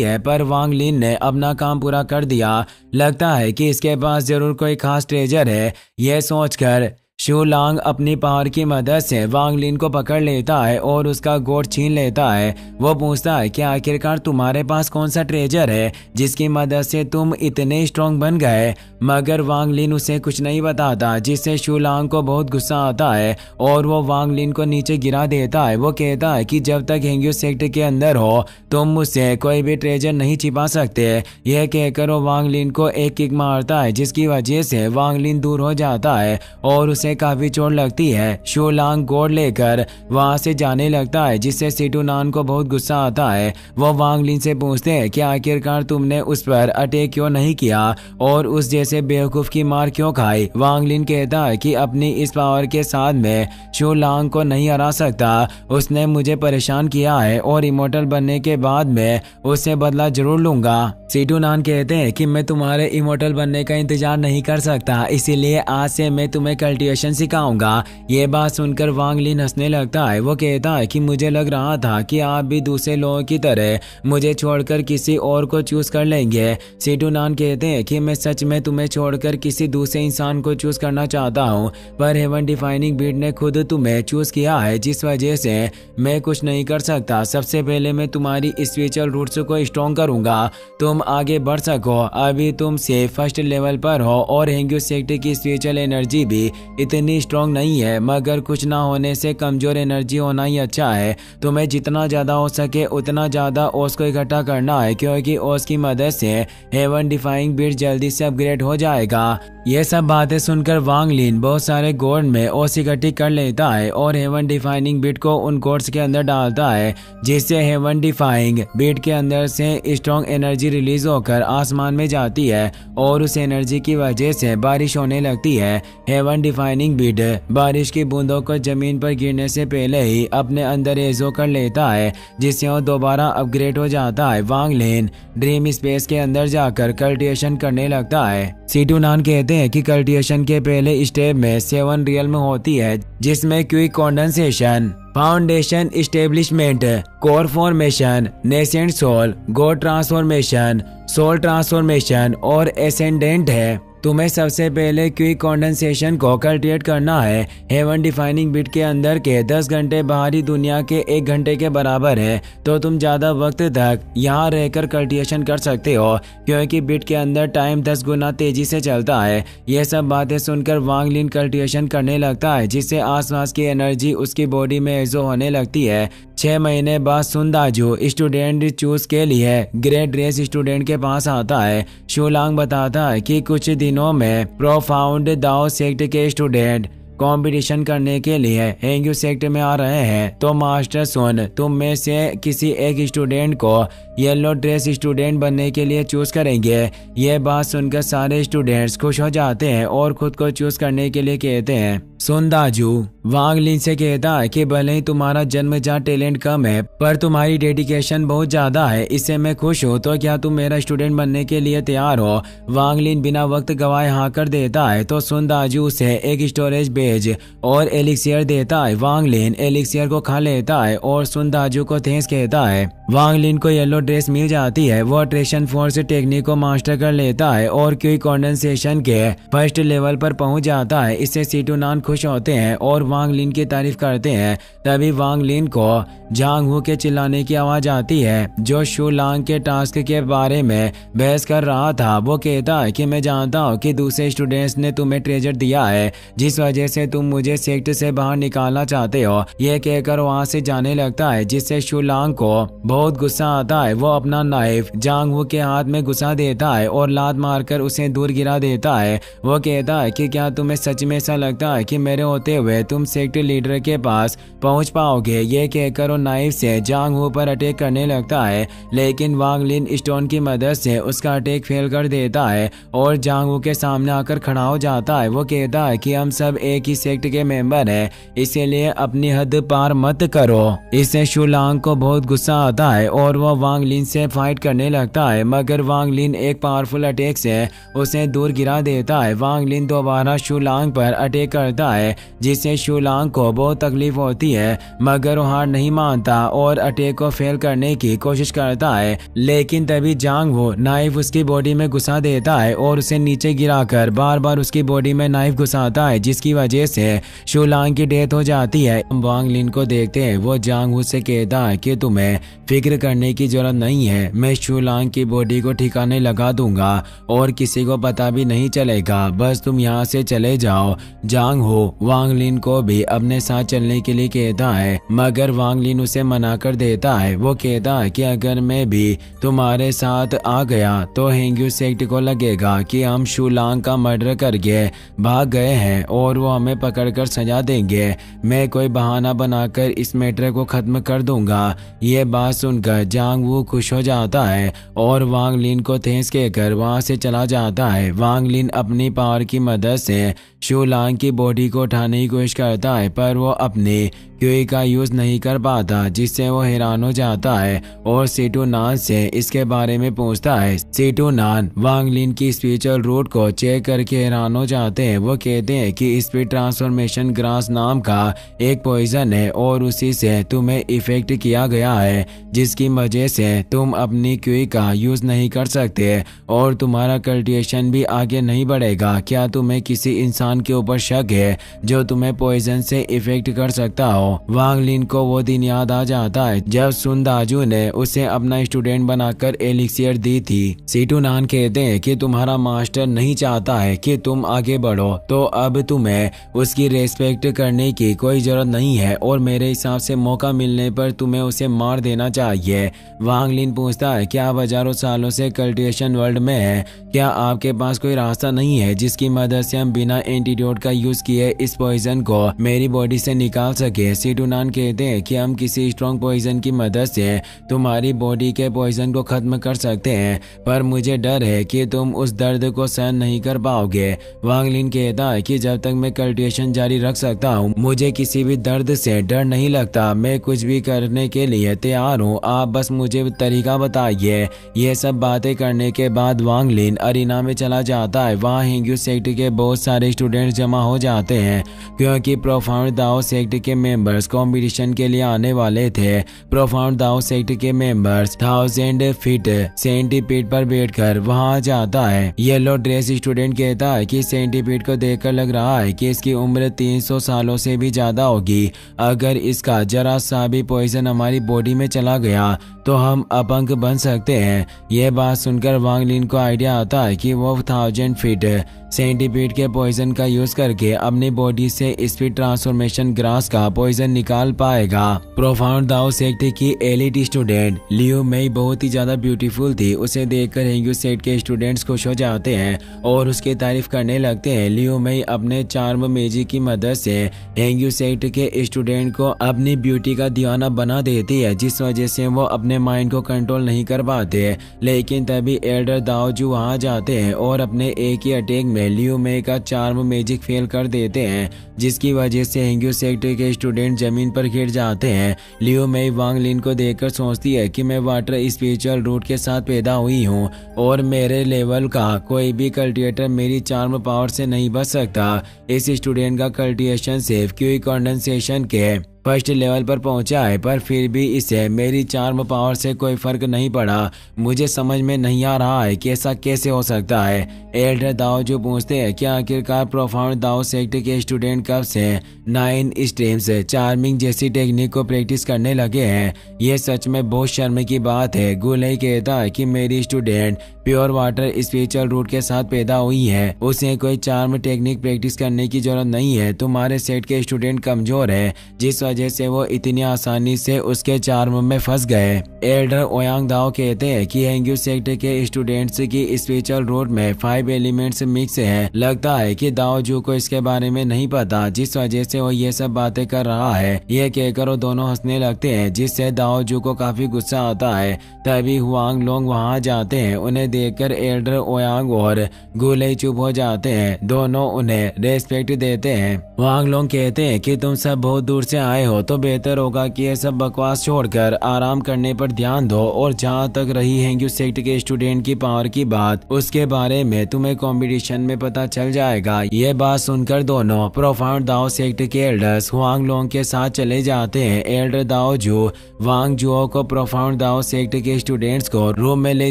है, पर वांग लिन ने अपना काम पूरा कर दिया। लगता है कि इसके पास जरूर कोई खास ट्रेजर है। यह सोचकर शूलांग अपनी पावर की मदद से वांग लिन को पकड़ लेता है और उसका गोट छीन लेता है। वो पूछता है कि आखिरकार तुम्हारे पास कौन सा ट्रेजर है जिसकी मदद से तुम इतने स्ट्रॉन्ग बन गए। मगर वांग लिन उसे कुछ नहीं बताता, जिससे शूलांग को बहुत गुस्सा आता है और वो वांग लिन को नीचे गिरा देता है। वो कहता है कि जब तक हेंग्यू सेक्ट के अंदर हो तुम मुझसे कोई भी ट्रेजर नहीं छिपा सकते। यह कहकर वो वांग लिन को एक किक मारता है, जिसकी वजह से वांग लिन दूर हो जाता है और उसे काफी चोट लगती है। शूलांग गोड लेकर वहां से जाने लगता है, जिससे सीटू नान को बहुत गुस्सा आता है। वो वांग लिन से पूछते हैं कि आखिरकार तुमने उस पर अटैक क्यों नहीं किया और उस जैसे बेवकूफ की मार क्यों खाई। वांग लिन कहता है कि अपनी इस पावर के साथ मैं शूलांग को नहीं हरा सकता। उसने मुझे परेशान किया है और इमोर्टल बनने के बाद मैं उससे बदला जरूर लूंगा। सीटू नान कहते हैं कि मैं तुम्हारे इमोर्टल बनने का इंतजार नहीं कर सकता, इसीलिए आज से मैं तुम्हें कल्टिवेशन सिखाऊंगा। ये बात सुनकर वांग लिन हंसने लगता है। वो कहता है कि मुझे लग रहा था कि आप भी दूसरे लोगों की तरह मुझे छोड़कर किसी और को चूज कर लेंगे। सीटू नान कहते हैं कि मैं सच में तुम्हें छोड़कर किसी दूसरे इंसान को चूज करना चाहता हूँ, पर हेवन डिफाइनिंग बीट ने खुद तुम्हें चूज किया है, जिस वजह से मैं कुछ नहीं कर सकता। सबसे पहले मैं तुम्हारी स्पिरिचुअल रूट्स को स्ट्रॉन्ग करूंगा, तुम आगे बढ़ सको। अभी तुम से फर्स्ट लेवल पर हो और हेंग्यू सेक्ट की स्पिरिचुअल एनर्जी भी इतनी स्ट्रॉन्ग नहीं है, मगर कुछ ना होने से कमजोर एनर्जी होना ही अच्छा है। तुम्हें जितना ज्यादा हो सके उतना ज्यादा ओस को इकट्ठा करना है, क्योंकि ओस की मदद से हेवन डिफाइंग बीट जल्दी से अपग्रेड हो जाएगा। ये सब बातें सुनकर वांग लिन बहुत सारे गोड में ओस इकट्ठी कर लेता है और हेवन डिफाइनिंग बीट को उन गोड्स के अंदर डालता है, जिससे हेवन डिफाइंग बीट के अंदर से स्ट्रॉन्ग एनर्जी रिलीज होकर आसमान में जाती है और उस एनर्जी की वजह से बारिश होने लगती है। हेवन डिफाइनिंग बीट बारिश की बूंदों को जमीन पर गिरने से पहले ही अपने अंदर एजो कर लेता है, जिससे वो दोबारा अपग्रेड हो जाता है। वांग लिन ड्रीम स्पेस के अंदर जाकर कल्टिवेशन करने लगता है। सीटू नान कहते हैं कि कल्टिवेशन के पहले स्टेप में 7 रियल्म होती है, जिसमें quick condensation, foundation establishment, core formation, nascent soul, god transformation, soul transformation और एसेंडेंट है। तुम्हें सबसे पहले क्विक कंडेंसेशन को कल्टिवेट करना है। हेवन डिफाइनिंग बीट के अंदर के 10 घंटे बाहरी दुनिया के 1 घंटे के बराबर है, तो तुम ज्यादा वक्त तक यहाँ रहकर कल्टिवेशन कर सकते हो, क्योंकि बीट के अंदर टाइम 10 गुना तेजी से चलता है। ये सब बातें सुनकर वांग लिन कल्टिवेशन करने लगता है, जिससे आसपास की एनर्जी उसकी बॉडी में एजो होने लगती है। 6 महीने बाद सुनदाजू स्टूडेंट चूज के लिए ग्रेट रेस स्टूडेंट के पास आता है। शूलांग बताता है कि कुछ दिनों में प्रोफाउंड दाओ सेक्ट के स्टूडेंट कंपटीशन करने के लिए हेंग्यू सेक्ट में आ रहे हैं, तो मास्टर सुन तुम में से किसी एक स्टूडेंट को येलो ड्रेस स्टूडेंट बनने के लिए चूज करेंगे। ये बात सुनकर सारे स्टूडेंट्स खुश हो जाते हैं और खुद को चूज करने के लिए कहते हैं। सुनदाजू वांग लिन से कहता है कि भले ही तुम्हारा जन्मजात टैलेंट कम है, पर तुम्हारी डेडिकेशन बहुत ज्यादा है, इससे मैं खुश हूँ। तो क्या तुम मेरा स्टूडेंट बनने के लिए तैयार हो? वांग लिन बिना वक्त गवाए हाँ कर देता है, तो सुनदाजू उसे एक स्टोरेज बेज और एलिक्सियर देता है। वांग लिन एलिक्सियर को खा लेता है और सुनदाजू को थैंक्स कहता है। वांग लिन को येलो ड्रेस मिल जाती है। वो अट्रैक्शन फोर्स टेक्निक को मास्टर कर लेता है और क्विक कंडेंसेशन के फर्स्ट लेवल पर पहुंच जाता है। इससे सीटू नान खुश होते हैं और वांग लिन की तारीफ करते हैं। तभी वांग लिन को जांग हू के चिल्लाने की आवाज आती है, जो शू लांग के टास्क के बारे में बहस कर रहा था। वो कहता है कि मैं जानता हूँ कि दूसरे स्टूडेंट्स ने तुम्हें ट्रेजर दिया है, जिस वजह से तुम मुझे सेक्ट से बाहर निकालना चाहते हो। ये कहकर वहाँ से जाने लगता है, जिससे शू लांग को बहुत गुस्सा आता है। वो अपना नाइफ जांग हू के हाथ में घुसा देता है और लात मारकर उसे दूर गिरा देता है। वो कहता है कि क्या तुम्हें सच में ऐसा लगता है कि मेरे होते हुए तुम सेक्ट लीडर के पास पहुंच पाओगे? ये कहकर वो नाइफ से जांग हू पर अटैक करने लगता है, लेकिन वांग लिन स्टोन की मदद से उसका अटैक फेल कर देता है और जांग हू के सामने आकर खड़ा हो जाता है। वो कहता है कि हम सब एक ही सेक्ट के मेंबर हैं, इसीलिए अपनी हद पार मत करो। इससे शू लांग को बहुत गुस्सा आता है और वो वांग लिन से फाइट करने लगता है, मगर वांग लिन एक पावरफुल अटैक से उसे दूर गिरा देता है। वांग लिन दोबारा शू लांग पर अटैक करता है, जिससे शू लांग को बहुत तकलीफ होती है, मगर वो हार नहीं मानता और अटैक को फेल करने की कोशिश करता है। लेकिन तभी जांग हू नाइफ उसकी बॉडी में घुसा देता है और उसे नीचे गिराकर बार बार उसकी बॉडी में नाइफ घुसाता है, जिसकी वजह से शू लांग की डेथ हो जाती है। वांग लिन को देखते हैं, वो जांग हू से कहता है कि तुम्हें फिक्र करने की जरूरत नहीं है, मैं शू लांग की बॉडी को ठिकाने लगा दूंगा और किसी को पता भी नहीं चलेगा, बस तुम यहाँ से चले जाओ। जांग हू वांग लिन को भी अपने साथ चलने के लिए कहता है, मगर वांग लिन उसे मना कर देता है। वो कहता है कि अगर मैं भी तुम्हारे साथ आ गया तो हेंग्यू सेक्ट को लगेगा कि हम शू लांग का मर्डर करके भाग गए हैं और वो हमें पकड़कर सजा देंगे। मैं कोई बहाना बनाकर इस मैटर को खत्म कर दूंगा। ये बात सुनकर जांग हू खुश हो जाता है और वांग लिन को थैंक्स कहकर वहां से चला जाता है। वांग लिन अपनी पावर की मदद से शू लांग की बॉडी को उठाने की कोशिश करता है, पर वो अपनी क्यूई का यूज नहीं कर पाता, जिससे वो हैरान हो जाता है और सीटू नान से इसके बारे में पूछता है। सीटू नान वांग लिन की स्पिरिचुअल रूट को चेक करके हैरान हो जाते हैं। वो कहते हैं कि स्पिरिट ट्रांसफॉर्मेशन ग्रास नाम का एक पॉइजन है और उसी से तुम्हें इफेक्ट किया गया है, जिसकी वजह से तुम अपनी क्यूई का यूज नहीं कर सकते और तुम्हारा कल्टिवेशन भी आगे नहीं बढ़ेगा। क्या तुम्हें किसी इंसान के ऊपर शक है जो तुम्हें पॉइजन से इफेक्ट कर सकता हो? वांग लिन को वो दिन याद आ जाता है जब सुन दाजू ने उसे अपना स्टूडेंट बनाकर एलिक्सियर दी थी। सीटू नान कहते हैं कि तुम्हारा मास्टर नहीं चाहता है कि तुम आगे बढ़ो, तो अब तुम्हें उसकी रेस्पेक्ट करने की कोई जरूरत नहीं है और मेरे हिसाब से मौका मिलने पर तुम्हें उसे मार देना चाहिए। वांग लिन पूछता है, क्या आप हजारों सालों से कल्टिवेशन वर्ल्ड में है, क्या आपके पास कोई रास्ता नहीं है जिसकी मदद से हम बिना एंटीडोट का यूज किए इस पॉइजन को मेरी बॉडी से निकाल सके? सीटू नान कहते हैं कि हम किसी स्ट्रॉन्ग पॉइजन की मदद से तुम्हारी बॉडी के पॉइजन को खत्म कर सकते हैं, पर मुझे डर है कि तुम उस दर्द को सहन नहीं कर पाओगे। वांग लिन कहता है कि जब तक मैं कल्टिवेशन जारी रख सकता हूँ मुझे किसी भी दर्द से डर नहीं लगता, मैं कुछ भी करने के लिए तैयार हूँ, आप बस मुझे तरीका बताइए। ये सब बातें करने के बाद वांग लिन अरीना में चला जाता है। वहाँ हेंग्यू सेक्ट के बहुत सारे स्टूडेंट्स जमा हो जाते हैं, क्योंकि प्रोफाउंड दाओ सेक्ट के मेंबर्स कंपटीशन के लिए आने वाले थे। प्रोफाउंड दाओ सेक्ट के मेंबर्स 1000 फीट सेंटीपीड पर बैठकर वहां जाता है। येलो ड्रेस स्टूडेंट कहता है कि सेंटीपीड को देखकर लग रहा है कि इसकी उम्र 300 सालों से भी ज्यादा होगी। अगर इसका जरा सा भी पॉइजन हमारी बॉडी में चला गया तो हम अपंग बन सकते हैं। यह बात सुनकर वांग लिन को आइडिया आता है कि वो 1000 फीट सेंटीपीड के पॉइजन का यूज करके अपनी बॉडी से स्पीड ट्रांसफॉर्मेशन ग्रास का पॉइजन निकाल पाएगा। प्रोफाउंड दाओ सेक्ट की एलिट स्टूडेंट लियो मेई बहुत ही ज्यादा ब्यूटीफुल थी। उसे देखकर हेंग्यू सेक्ट के स्टूडेंट्स खुश हो जाते हैं और उसकी तारीफ करने लगते हैं। लियो मेई अपने चार्म मैजिक की मदद से हेंग्यू सेक्ट के स्टूडेंट को अपनी ब्यूटी का दीवाना बना देती है, जिस वजह से वो अपने माइंड को कंट्रोल नहीं कर पाते। लेकिन तभी एल्डर दाओजू वहां जाते हैं और अपने एक ही अटैक में लियो मेई का चार्म मैजिक फेल कर देते हैं, जिसकी वजह से हेंग्यू सेक्ट के स्टूडेंट जमीन पर गिर जाते हैं। लियो मेई वांग लिन को देखकर सोचती है कि मैं वाटर स्पिरिचुअल रूट के साथ पैदा हुई हूँ और मेरे लेवल का कोई भी कल्टिवेटर मेरी चार्म पावर से नहीं बच सकता। इस स्टूडेंट का कल्टिवेशन सिर्फ क्यूई कंडेंसेशन के फर्स्ट लेवल पर पहुंचा है, पर फिर भी इसे मेरी चार्म पावर से कोई फर्क नहीं पड़ा। मुझे समझ में नहीं आ रहा है कि ऐसा कैसे हो सकता है। एल्डर दाओ जो पूछते हैं कि आखिरकार प्रोफाउंड दाओ सेक्ट के स्टूडेंट कब से 9 स्ट्रीम्स चार्मिंग जैसी टेक्निक को प्रैक्टिस करने लगे हैं। ये सच में बहुत शर्म की बात है। गुलई कहता है कि मेरी student pure water spiritual root के साथ पैदा हुई है, उसे कोई चार्म टेक्निक प्रैक्टिस करने की जरूरत नहीं है। तुम्हारे सेट के स्टूडेंट कमजोर है, जिस वजह से वो इतनी आसानी से उसके चार्म में फंस गए। एल्डर ओयांग दाओ कहते हैं कि हेंग्यू सेक्ट के स्टूडेंट्स की स्पिरिचुअल रूट में 5 एलिमेंट्स मिक्स हैं। लगता है कि दाओ जू को इसके बारे में नहीं पता, जिस वजह से वो ये सब बातें कर रहा है। ये कहकर वो दोनों हंसने लगते हैं, जिससे दाओ जू को काफी गुस्सा आता है। तभी हुआंग लोंग वहाँ जाते हैं। उन्हें देखकर एल्डर ओयांग और गुलई चुप हो जाते हैं। दोनों उन्हें रेस्पेक्ट देते हैं। हुआंग लोंग कहते हैं कि तुम सब बहुत दूर से आए हो, तो बेहतर होगा कि ये सब बकवास छोड़कर आराम करने पर ध्यान दो। और जहाँ तक रही हेंग्यू सेक्ट के स्टूडेंट की पावर की बात, उसके बारे में तुम्हें कंपटीशन में पता चल जाएगा। ये बात सुनकर दोनों प्रोफाउंड दाओ सेक्ट के एल्डर्स हुआंग लोंग के साथ चले जाते हैं। एल्डर दाओ जू वांग जुओ को प्रोफाउंड दाओ सेक्ट के स्टूडेंट्स को रूम में ले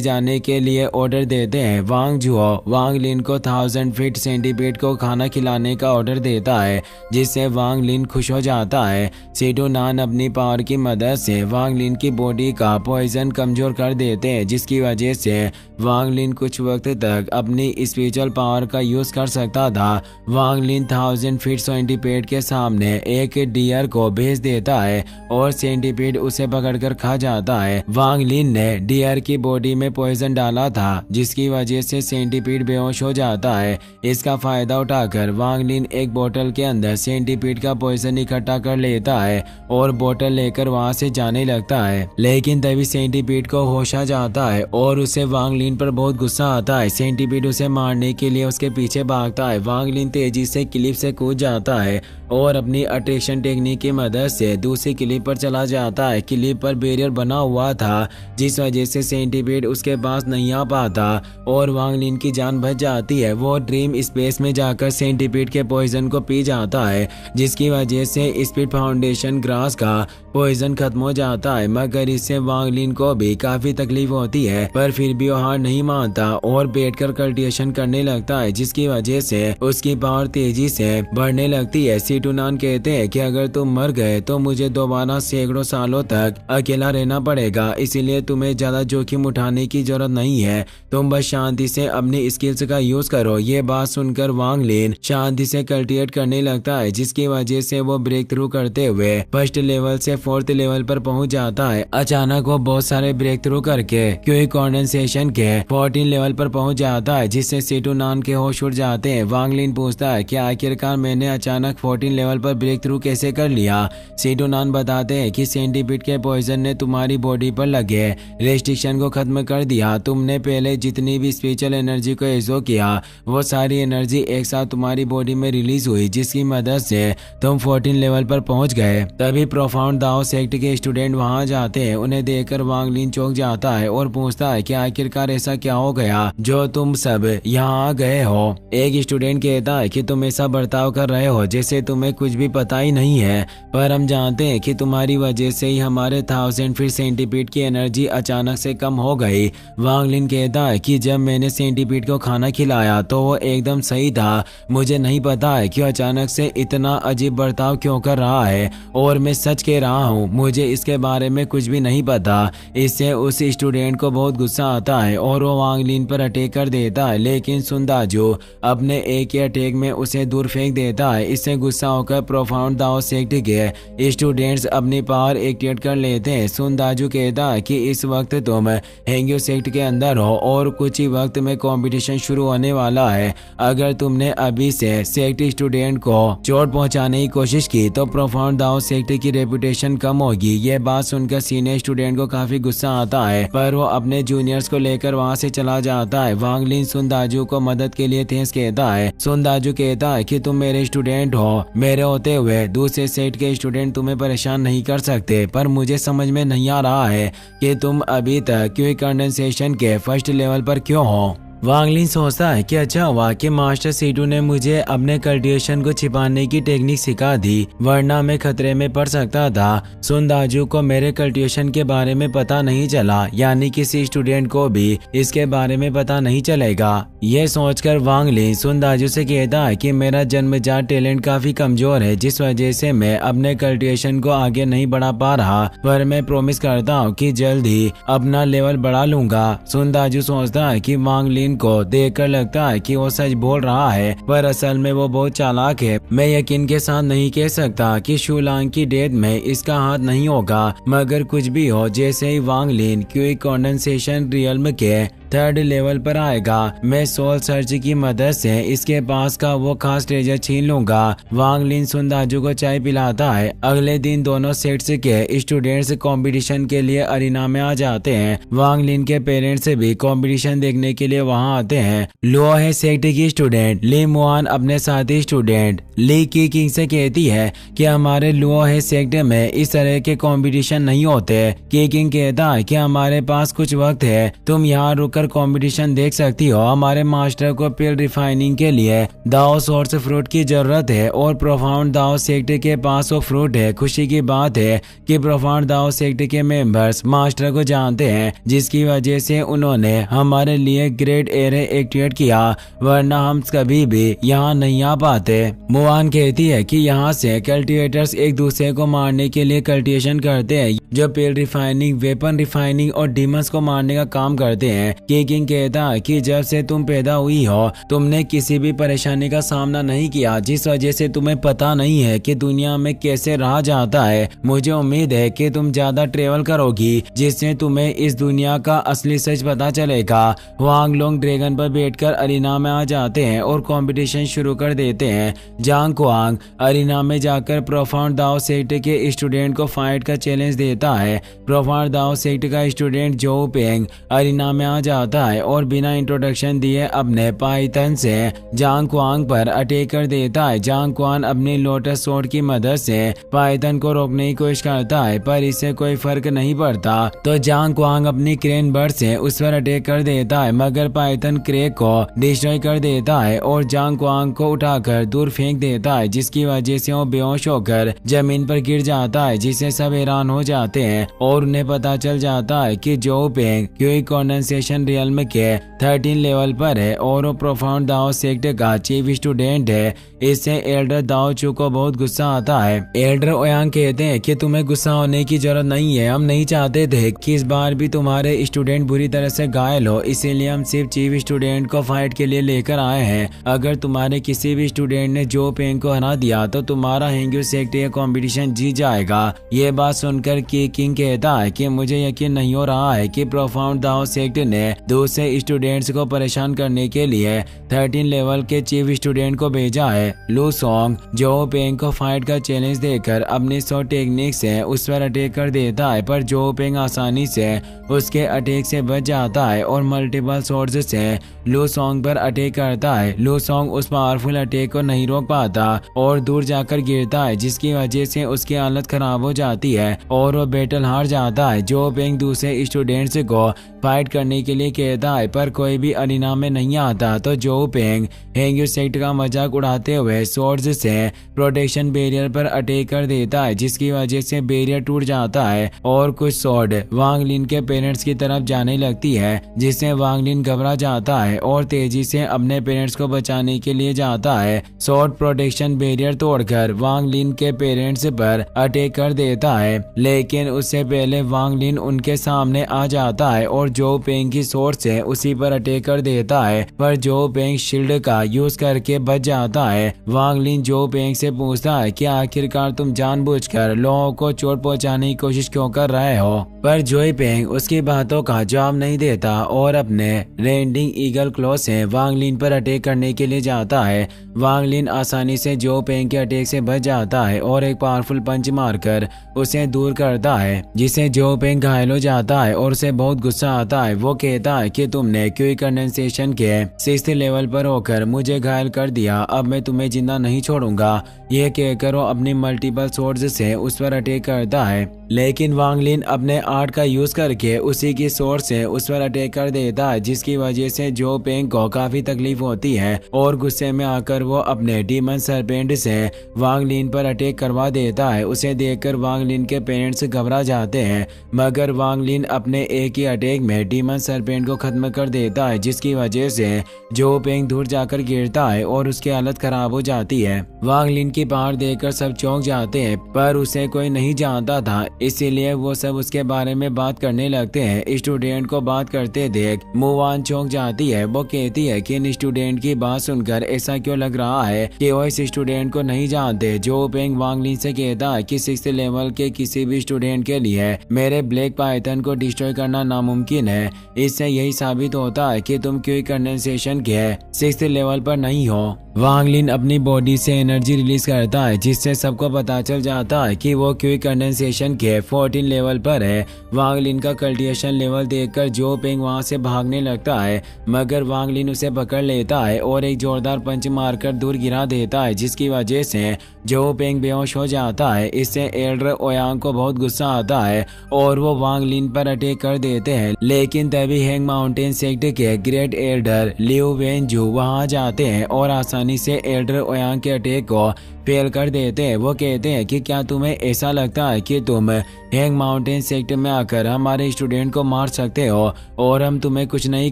जाने के लिए ऑर्डर देते हैं। वांग जुओ वांग लिन को 1000 फीट सेंटीपीड को खाना खिलाने का ऑर्डर देता है, जिससे वांग लिन खुश हो जाता है। सीडू नान अपनी पावर की मदद से वांग लिन की बॉडी का पॉइजन कमजोर कर देते हैं, जिसकी वजह से वांग लिन कुछ वक्त तक अपनी स्पिरिचुअल पावर का यूज कर सकता था। वांग लिन 1000 फीट सेंटीपीड के सामने एक डियर को भेज देता है और सेंटीपीड उसे पकड़कर खा जाता है। वांग लिन ने डियर की बॉडी में पॉइजन डाला था, जिसकी वजह से सेंटीपीड बेहोश हो जाता है। इसका फायदा उठाकर वांग लिन एक बोतल के अंदर सेंटीपीड का पॉइजन इकट्ठा कर लेता है और बोतल लेकर वहां से जाने लगता है। लेकिन तभी सेंटीपीड को होश आ जाता है और उसे वांग लिन पर बहुत गुस्सा आता है। सेंटीपीड उसे मारने के लिए उसके पीछे भागता है। वांग लिन तेजी से क्लिफ से कूद जाता है और अपनी अट्रैक्शन टेक्निक की मदद से दूसरी क्लिफ पर चला जाता है। क्लिफ पर बैरियर बना हुआ था, जिस वजह से सेंटीपीड उसके पास नहीं आ पाता और वांग लिन की जान बच जाती है। वो ड्रीम स्पेस में जाकर सेंटीपीड के पॉइजन को पी जाता है, जिसकी वजह से स्पीड फाउंडेशन ग्रास का पॉइजन खत्म हो जाता है। मगर इससे वांग लिन को भी काफी तकलीफ होती है, पर फिर भी वो हार नहीं मानता और बैठकर कल्टिवेशन करने लगता है, जिसकी वजह से उसकी पावर तेजी से बढ़ने लगती है। सीटूनान कहते हैं कि अगर तुम मर गए तो मुझे दोबारा सैकड़ों सालों तक अकेला रहना पड़ेगा, इसीलिए तुम्हें ज्यादा जोखिम उठाने की जरूरत नहीं है। तुम बस शांति से अपनी स्किल्स का यूज करो। ये बात सुनकर वांग लिन शांति से कल्टिवेट करने लगता है, जिसकी वजह से वो ब्रेक थ्रू करते हुए फर्स्ट लेवल से 4th लेवल पर पहुंच जाता है। अचानक वो बहुत सारे ब्रेक थ्रू करके क्यूई कंडेंसेशन के 14 लेवल पर पहुंच जाता है, जिससे सीटूनान के होश उड़ जाते हैं। वांग लिन पूछता है कि आखिरकार मैंने अचानक 14 लेवल पर ब्रेक थ्रू कैसे कर लिया। सीटूनान बताते हैं कि सेंटीपीड के पॉइजन ने तुम्हारी बॉडी पर लगे रेस्ट्रिक्शन को खत्म कर दिया। तुमने पहले जितनी भी स्पिरिचुअल एनर्जी को एब्जॉर्ब किया, वो सारी एनर्जी एक साथ तुम्हारी बॉडी में रिलीज हुई, जिसकी मदद से तुम 14 लेवल पर पहुंच गए। तभी प्रोफाउंड दाओ सेक्ट के स्टूडेंट वहां जाते हैं। उन्हें देखकर वांग लिन चौंक जाता है और पूछता है कि आखिरकार ऐसा क्या हो गया जो तुम सब यहाँ आ गए हो। एक स्टूडेंट कहता है कि तुम ऐसा बर्ताव कर रहे हो जैसे तुम्हें कुछ भी पता ही नहीं है, पर हम जानते हैं कि तुम्हारी वजह से ही हमारे 1000 फीट सेंटीपीड की एनर्जी अचानक से कम हो गई। वांग लिन कहता है कि जब मैंने सेंटीपीड को खाना खिलाया तो वो एकदम सही था। मुझे नहीं पता है कि अचानक से इतना अजीब बर्ताव क्यों कर रहा है, और मैं सच कह रहा हूँ, मुझे इसके बारे में कुछ भी नहीं पता। इससे उस स्टूडेंट को बहुत गुस्सा आता है और वो वांग लिन पर अटैक कर देता है, लेकिन सुनदाजू अपने एक ही अटैक में उसे दूर फेंक देता है। इससे गुस्सा होकर प्रोफाउंड दाओ सेक्ट के स्टूडेंट्स अपनी पावर एक्टिवेट कर लेते हैं। सुनदाजू कहता है कि इस वक्त तुम हेंग्यू सेक्ट के अंदर हो और कुछ ही वक्त में कंपटीशन शुरू होने वाला है। अगर तुमने अभी से सेक्ट स्टूडेंट को चोट पहुंचाने की कोशिश की तो प्रोफाउंड दाओ सेक्ट की रेपुटेशन कम होगी। ये बात सुनकर सीनियर स्टूडेंट को काफी गुस्सा आता है, पर वो अपने जूनियर्स को लेकर वहां से चला जाता है। वांग लिन सुनदाजू को मदद के लिए थैंक्स कहता है। सुनदाजू कहता है कि तुम मेरे स्टूडेंट हो, मेरे होते हुए दूसरे सेट के स्टूडेंट तुम्हें परेशान नहीं कर सकते, पर मुझे समझ में नहीं आ रहा है कि तुम अभी तक क्यूई कंडेंसेशन के फर्स्ट लेवल पर क्यों हो। वांग लिन सोचता है कि अच्छा हुआ कि मास्टर सीटू ने मुझे अपने कल्टिवेशन को छिपाने की टेक्निक सिखा दी, वरना मैं खतरे में पड़ सकता था। सुन दाजू को मेरे कल्टिवेशन के बारे में पता नहीं चला, यानी किसी स्टूडेंट को भी इसके बारे में पता नहीं चलेगा। ये सोचकर वांग लिन सुन दाजू से कहता है कि मेरा जन्मजात टैलेंट काफी कमजोर है, जिस वजह से मैं अपने कल्टिवेशन को आगे नहीं बढ़ा पा रहा, पर मैं प्रॉमिस करता हूँ कि जल्द ही अपना लेवल बढ़ा लूंगा। सुन दाजू सोचता है कि वांग लिन को देखकर लगता है कि वो सच बोल रहा है, पर असल में वो बहुत चालाक है। मैं यकीन के साथ नहीं कह सकता कि शुलांग की डेथ में इसका हाथ नहीं होगा, मगर कुछ भी हो, जैसे ही वांग लिन क्विक कंडेंसेशन रियल्म के थर्ड लेवल पर आएगा, मैं सोल सर्च की मदद से इसके पास का वो खास ट्रेजर छीन लूंगा। वांग लिन सुन दाजू को चाय पिलाता है। अगले दिन दोनों सेट्स के स्टूडेंट्स कंपटीशन के लिए अरीना में आ जाते हैं। वांग लिन के पेरेंट्स भी कंपटीशन देखने के लिए वहां आते हैं। लुओ है सेक्ट की स्टूडेंट ली मुआन अपने साथी स्टूडेंट ली की किंग से कहती है कि हमारे लुओ है सेक्ट में इस तरह के कंपटीशन नहीं होते। की किंग कहता है कि हमारे पास कुछ वक्त है, तुम यहाँ रुककर कंपटीशन देख सकती हो। हमारे मास्टर को पिल रिफाइनिंग के लिए दाओ सोर्स फ्रूट की जरूरत है और प्रोफाउंड दाओ सेक्ट के पास वो फ्रूट है। खुशी की बात है कि प्रोफाउंड दाओ सेक्ट के मेंबर्स मास्टर को जानते हैं, जिसकी वजह से उन्होंने हमारे लिए ग्रेट एरे एक्टिवेट किया, वरना हम कभी भी यहाँ नहीं आ पाते। मुआन कहती है कि यहाँ से कल्टिवेटर्स एक दूसरे को मारने के लिए कल्टिवेशन करते हैं, जो पिल रिफाइनिंग, वेपन रिफाइनिंग और डीमंस को मारने का काम करते हैं। किंग कहता है कि जब से तुम पैदा हुई हो तुमने किसी भी परेशानी का सामना नहीं किया, जिस वजह से तुम्हें पता नहीं है कि दुनिया में कैसे रहा जाता है। मुझे उम्मीद है कि तुम ज्यादा ट्रेवल करोगी, जिससे तुम्हें इस दुनिया का असली सच पता चलेगा। वांग लोंग ड्रैगन पर बैठकर अरीना में आ जाते हैं और कंपटीशन शुरू कर देते हैं। जांग क्वांग अरीना में जाकर प्रोफाउंड दाओ सेक्ट के स्टूडेंट को फाइट का चैलेंज देता है। प्रोफाउंड दाओ सेक्ट का स्टूडेंट जो पेंग अरीना में आ जाता है और बिना इंट्रोडक्शन दिए अपने पाइथन से जांग क्वांग पर अटैक कर देता है। जांग क्वांग अपनी लोटस स्वॉर्ड की मदद से पाइथन को रोकने की कोशिश करता है, पर इससे कोई फर्क नहीं पड़ता, तो जांग क्वांग अपनी क्रेन बर्ड से उस पर अटैक कर देता है, मगर पाइथन क्रेक को डिस्ट्रॉय कर देता है और जांग क्वांग को उठाकर दूर फेंक देता है, जिसकी वजह से वो बेहोश होकर जमीन पर गिर जाता है, जिससे सब हैरान हो जाते हैं और उन्हें पता चल जाता है कि जो पेंग क्विक कंडेंसेशन रियल्म के 13 लेवल पर है और वो प्रोफाउंड दाओ सेक्ट का चीफ स्टूडेंट है। इससे एल्डर दाओ चू को बहुत गुस्सा आता है। एल्डर ओयांग कहते हैं कि तुम्हें गुस्सा होने की जरूरत नहीं है, हम नहीं चाहते थे कि इस बार भी तुम्हारे स्टूडेंट बुरी तरह से घायल हो, इसीलिए हम सिर्फ चीफ स्टूडेंट को फाइट के लिए लेकर आए हैं। अगर तुम्हारे किसी भी स्टूडेंट ने जो पेंग को हरा दिया तो तुम्हारा हेंग्यू सेक्ट ये कॉम्पिटिशन जीत जाएगा। ये बात सुनकर की किंग कहता है कि मुझे यकीन नहीं हो रहा है कि प्रोफाउंड दाओ सेक्ट ने दूसरे स्टूडेंट्स को परेशान करने के लिए 13 लेवल के चीफ स्टूडेंट को भेजा है। लू सोंग जो पेंग को फाइट का चैलेंज देकर अपनी 100 टेक्निक से उस पर अटैक कर देता है, पर जो पेंग आसानी से उसके अटैक से बच जाता है और मल्टीपल सोर्स से लू सोंग पर अटैक करता है। लू सोंग उस पावरफुल अटैक को नहीं रोक पाता और दूर जाकर गिरता है, जिसकी वजह से उसकी हालत खराब हो जाती है और वो बैटल हार जाता है। जो पेंग दूसरे स्टूडेंट्स को फाइट करने के लिए कहता है, पर कोई भी अरीना में नहीं आता, तो जो पेंग हेंग्यू सेक्ट का मजाक उड़ाते हुए सोर्स से प्रोटेक्शन बैरियर पर अटैक कर देता है, जिसकी वजह से बैरियर टूट जाता है और कुछ सोर्ड वांग लिन के पेरेंट्स की तरफ जाने लगती है, जिससे वांग लिन घबरा जाता है और तेजी से अपने पेरेंट्स को बचाने के लिए जाता है। सोर्ड प्रोटेक्शन बैरियर तोड़कर वांग लिन के पेरेंट्स पर अटैक कर देता है, लेकिन उससे पहले वांग लिन उनके सामने आ जाता है और जो पेंग की सोर्ड से उसी पर अटैक कर देता है, पर जो पेंग शील्ड का यूज करके बच जाता है। वांग लिन जो पेंग से पूछता है कि आखिरकार तुम जानबूझकर लोगों को चोट पहुंचाने की कोशिश क्यों कर रहे हो, पर जोई पेंग उसकी बातों का जवाब नहीं देता और अपने रेंडिंग ईगल क्लॉ से वांग लिन पर अटैक करने के लिए जाता है। वांग लिन आसानी से जो पेंग के अटैक से बच जाता है और एक पावरफुल पंच मारकर उसे दूर करता है, जिससे जो पेंग घायल हो जाता है और उसे बहुत गुस्सा आता है। वो कहता है कि तुमने क्विक कंडेंसेशन के 6th लेवल पर होकर मुझे घायल कर दिया, अब मैं तुम्हें जिंदा नहीं छोड़ूंगा। ये कहकर वो अपनी मल्टीपल सोर्स से उस पर अटैक करता है, लेकिन वांग लिन अपने आर्ट का यूज करके उसी की सोर्स से उस पर अटैक कर देता है, जिसकी वजह से जो पेंग को काफी तकलीफ होती है और गुस्से में आकर वो अपने डीमन सरपेंट से वांग लिन पर अटैक करवा देता है। उसे देखकर वांग लिन के पेरेंट्स घबरा जाते हैं, मगर वांग लिन अपने एक ही अटैक में डीमन सरपेंट को खत्म कर देता है, जिसकी वजह से जो पेंग दूर जाकर गिरता है और उसकी हालत खराब हो जाती है। वांग लिन की पावर देखकर सब चौंक जाते हैं, पर उसे कोई नहीं जानता था, इसीलिए वो सब उसके बारे में बात करने लगते हैं। स्टूडेंट को बात करते देख मुवान चौंक जाती है। वो कहती है कि इन स्टूडेंट की बात सुनकर ऐसा क्यों लग रहा है कि वो इस स्टूडेंट को नहीं जानते। जो पेंग वांग लिन से कहता है कि 6th लेवल के किसी भी स्टूडेंट के लिए मेरे ब्लैक पाइथन को डिस्ट्रॉय करना नामुमकिन है। इससे यही साबित होता है कि तुम क्विक कंडेंसेशन के 6th लेवल पर नहीं हो। वांग लिन अपनी बॉडी से एनर्जी रिलीज करता है, जिससे सबको पता चल जाता है कि वो क्विक कंडेंसेशन के 14 लेवल पर है। वांग लिन का कल्टिवेशन लेवल देखकर जो पेंग वहां से भागने लगता है, मगर वांग लिन उसे पकड़ लेता है और एक जोरदार पंच मारकर दूर गिरा देता है, जिसकी वजह से जो पेंग बेहोश हो जाता है। इससे एल्डर ओयांग को बहुत गुस्सा आता है और वो वांग लिन पर अटैक कर देते हैं, लेकिन तभी हैंग माउंटेन सेक्ट के ग्रेट एल्डर लिउ वेनजू वहां जाते हैं और आसानी से एल्डर ओयांग के अटैक को फेल कर देते हैं। वो कहते हैं कि क्या तुम्हें ऐसा लगता है कि तुम हैंग माउंटेन सेक्टर में आकर हमारे स्टूडेंट को मार सकते हो और हम तुम्हें कुछ नहीं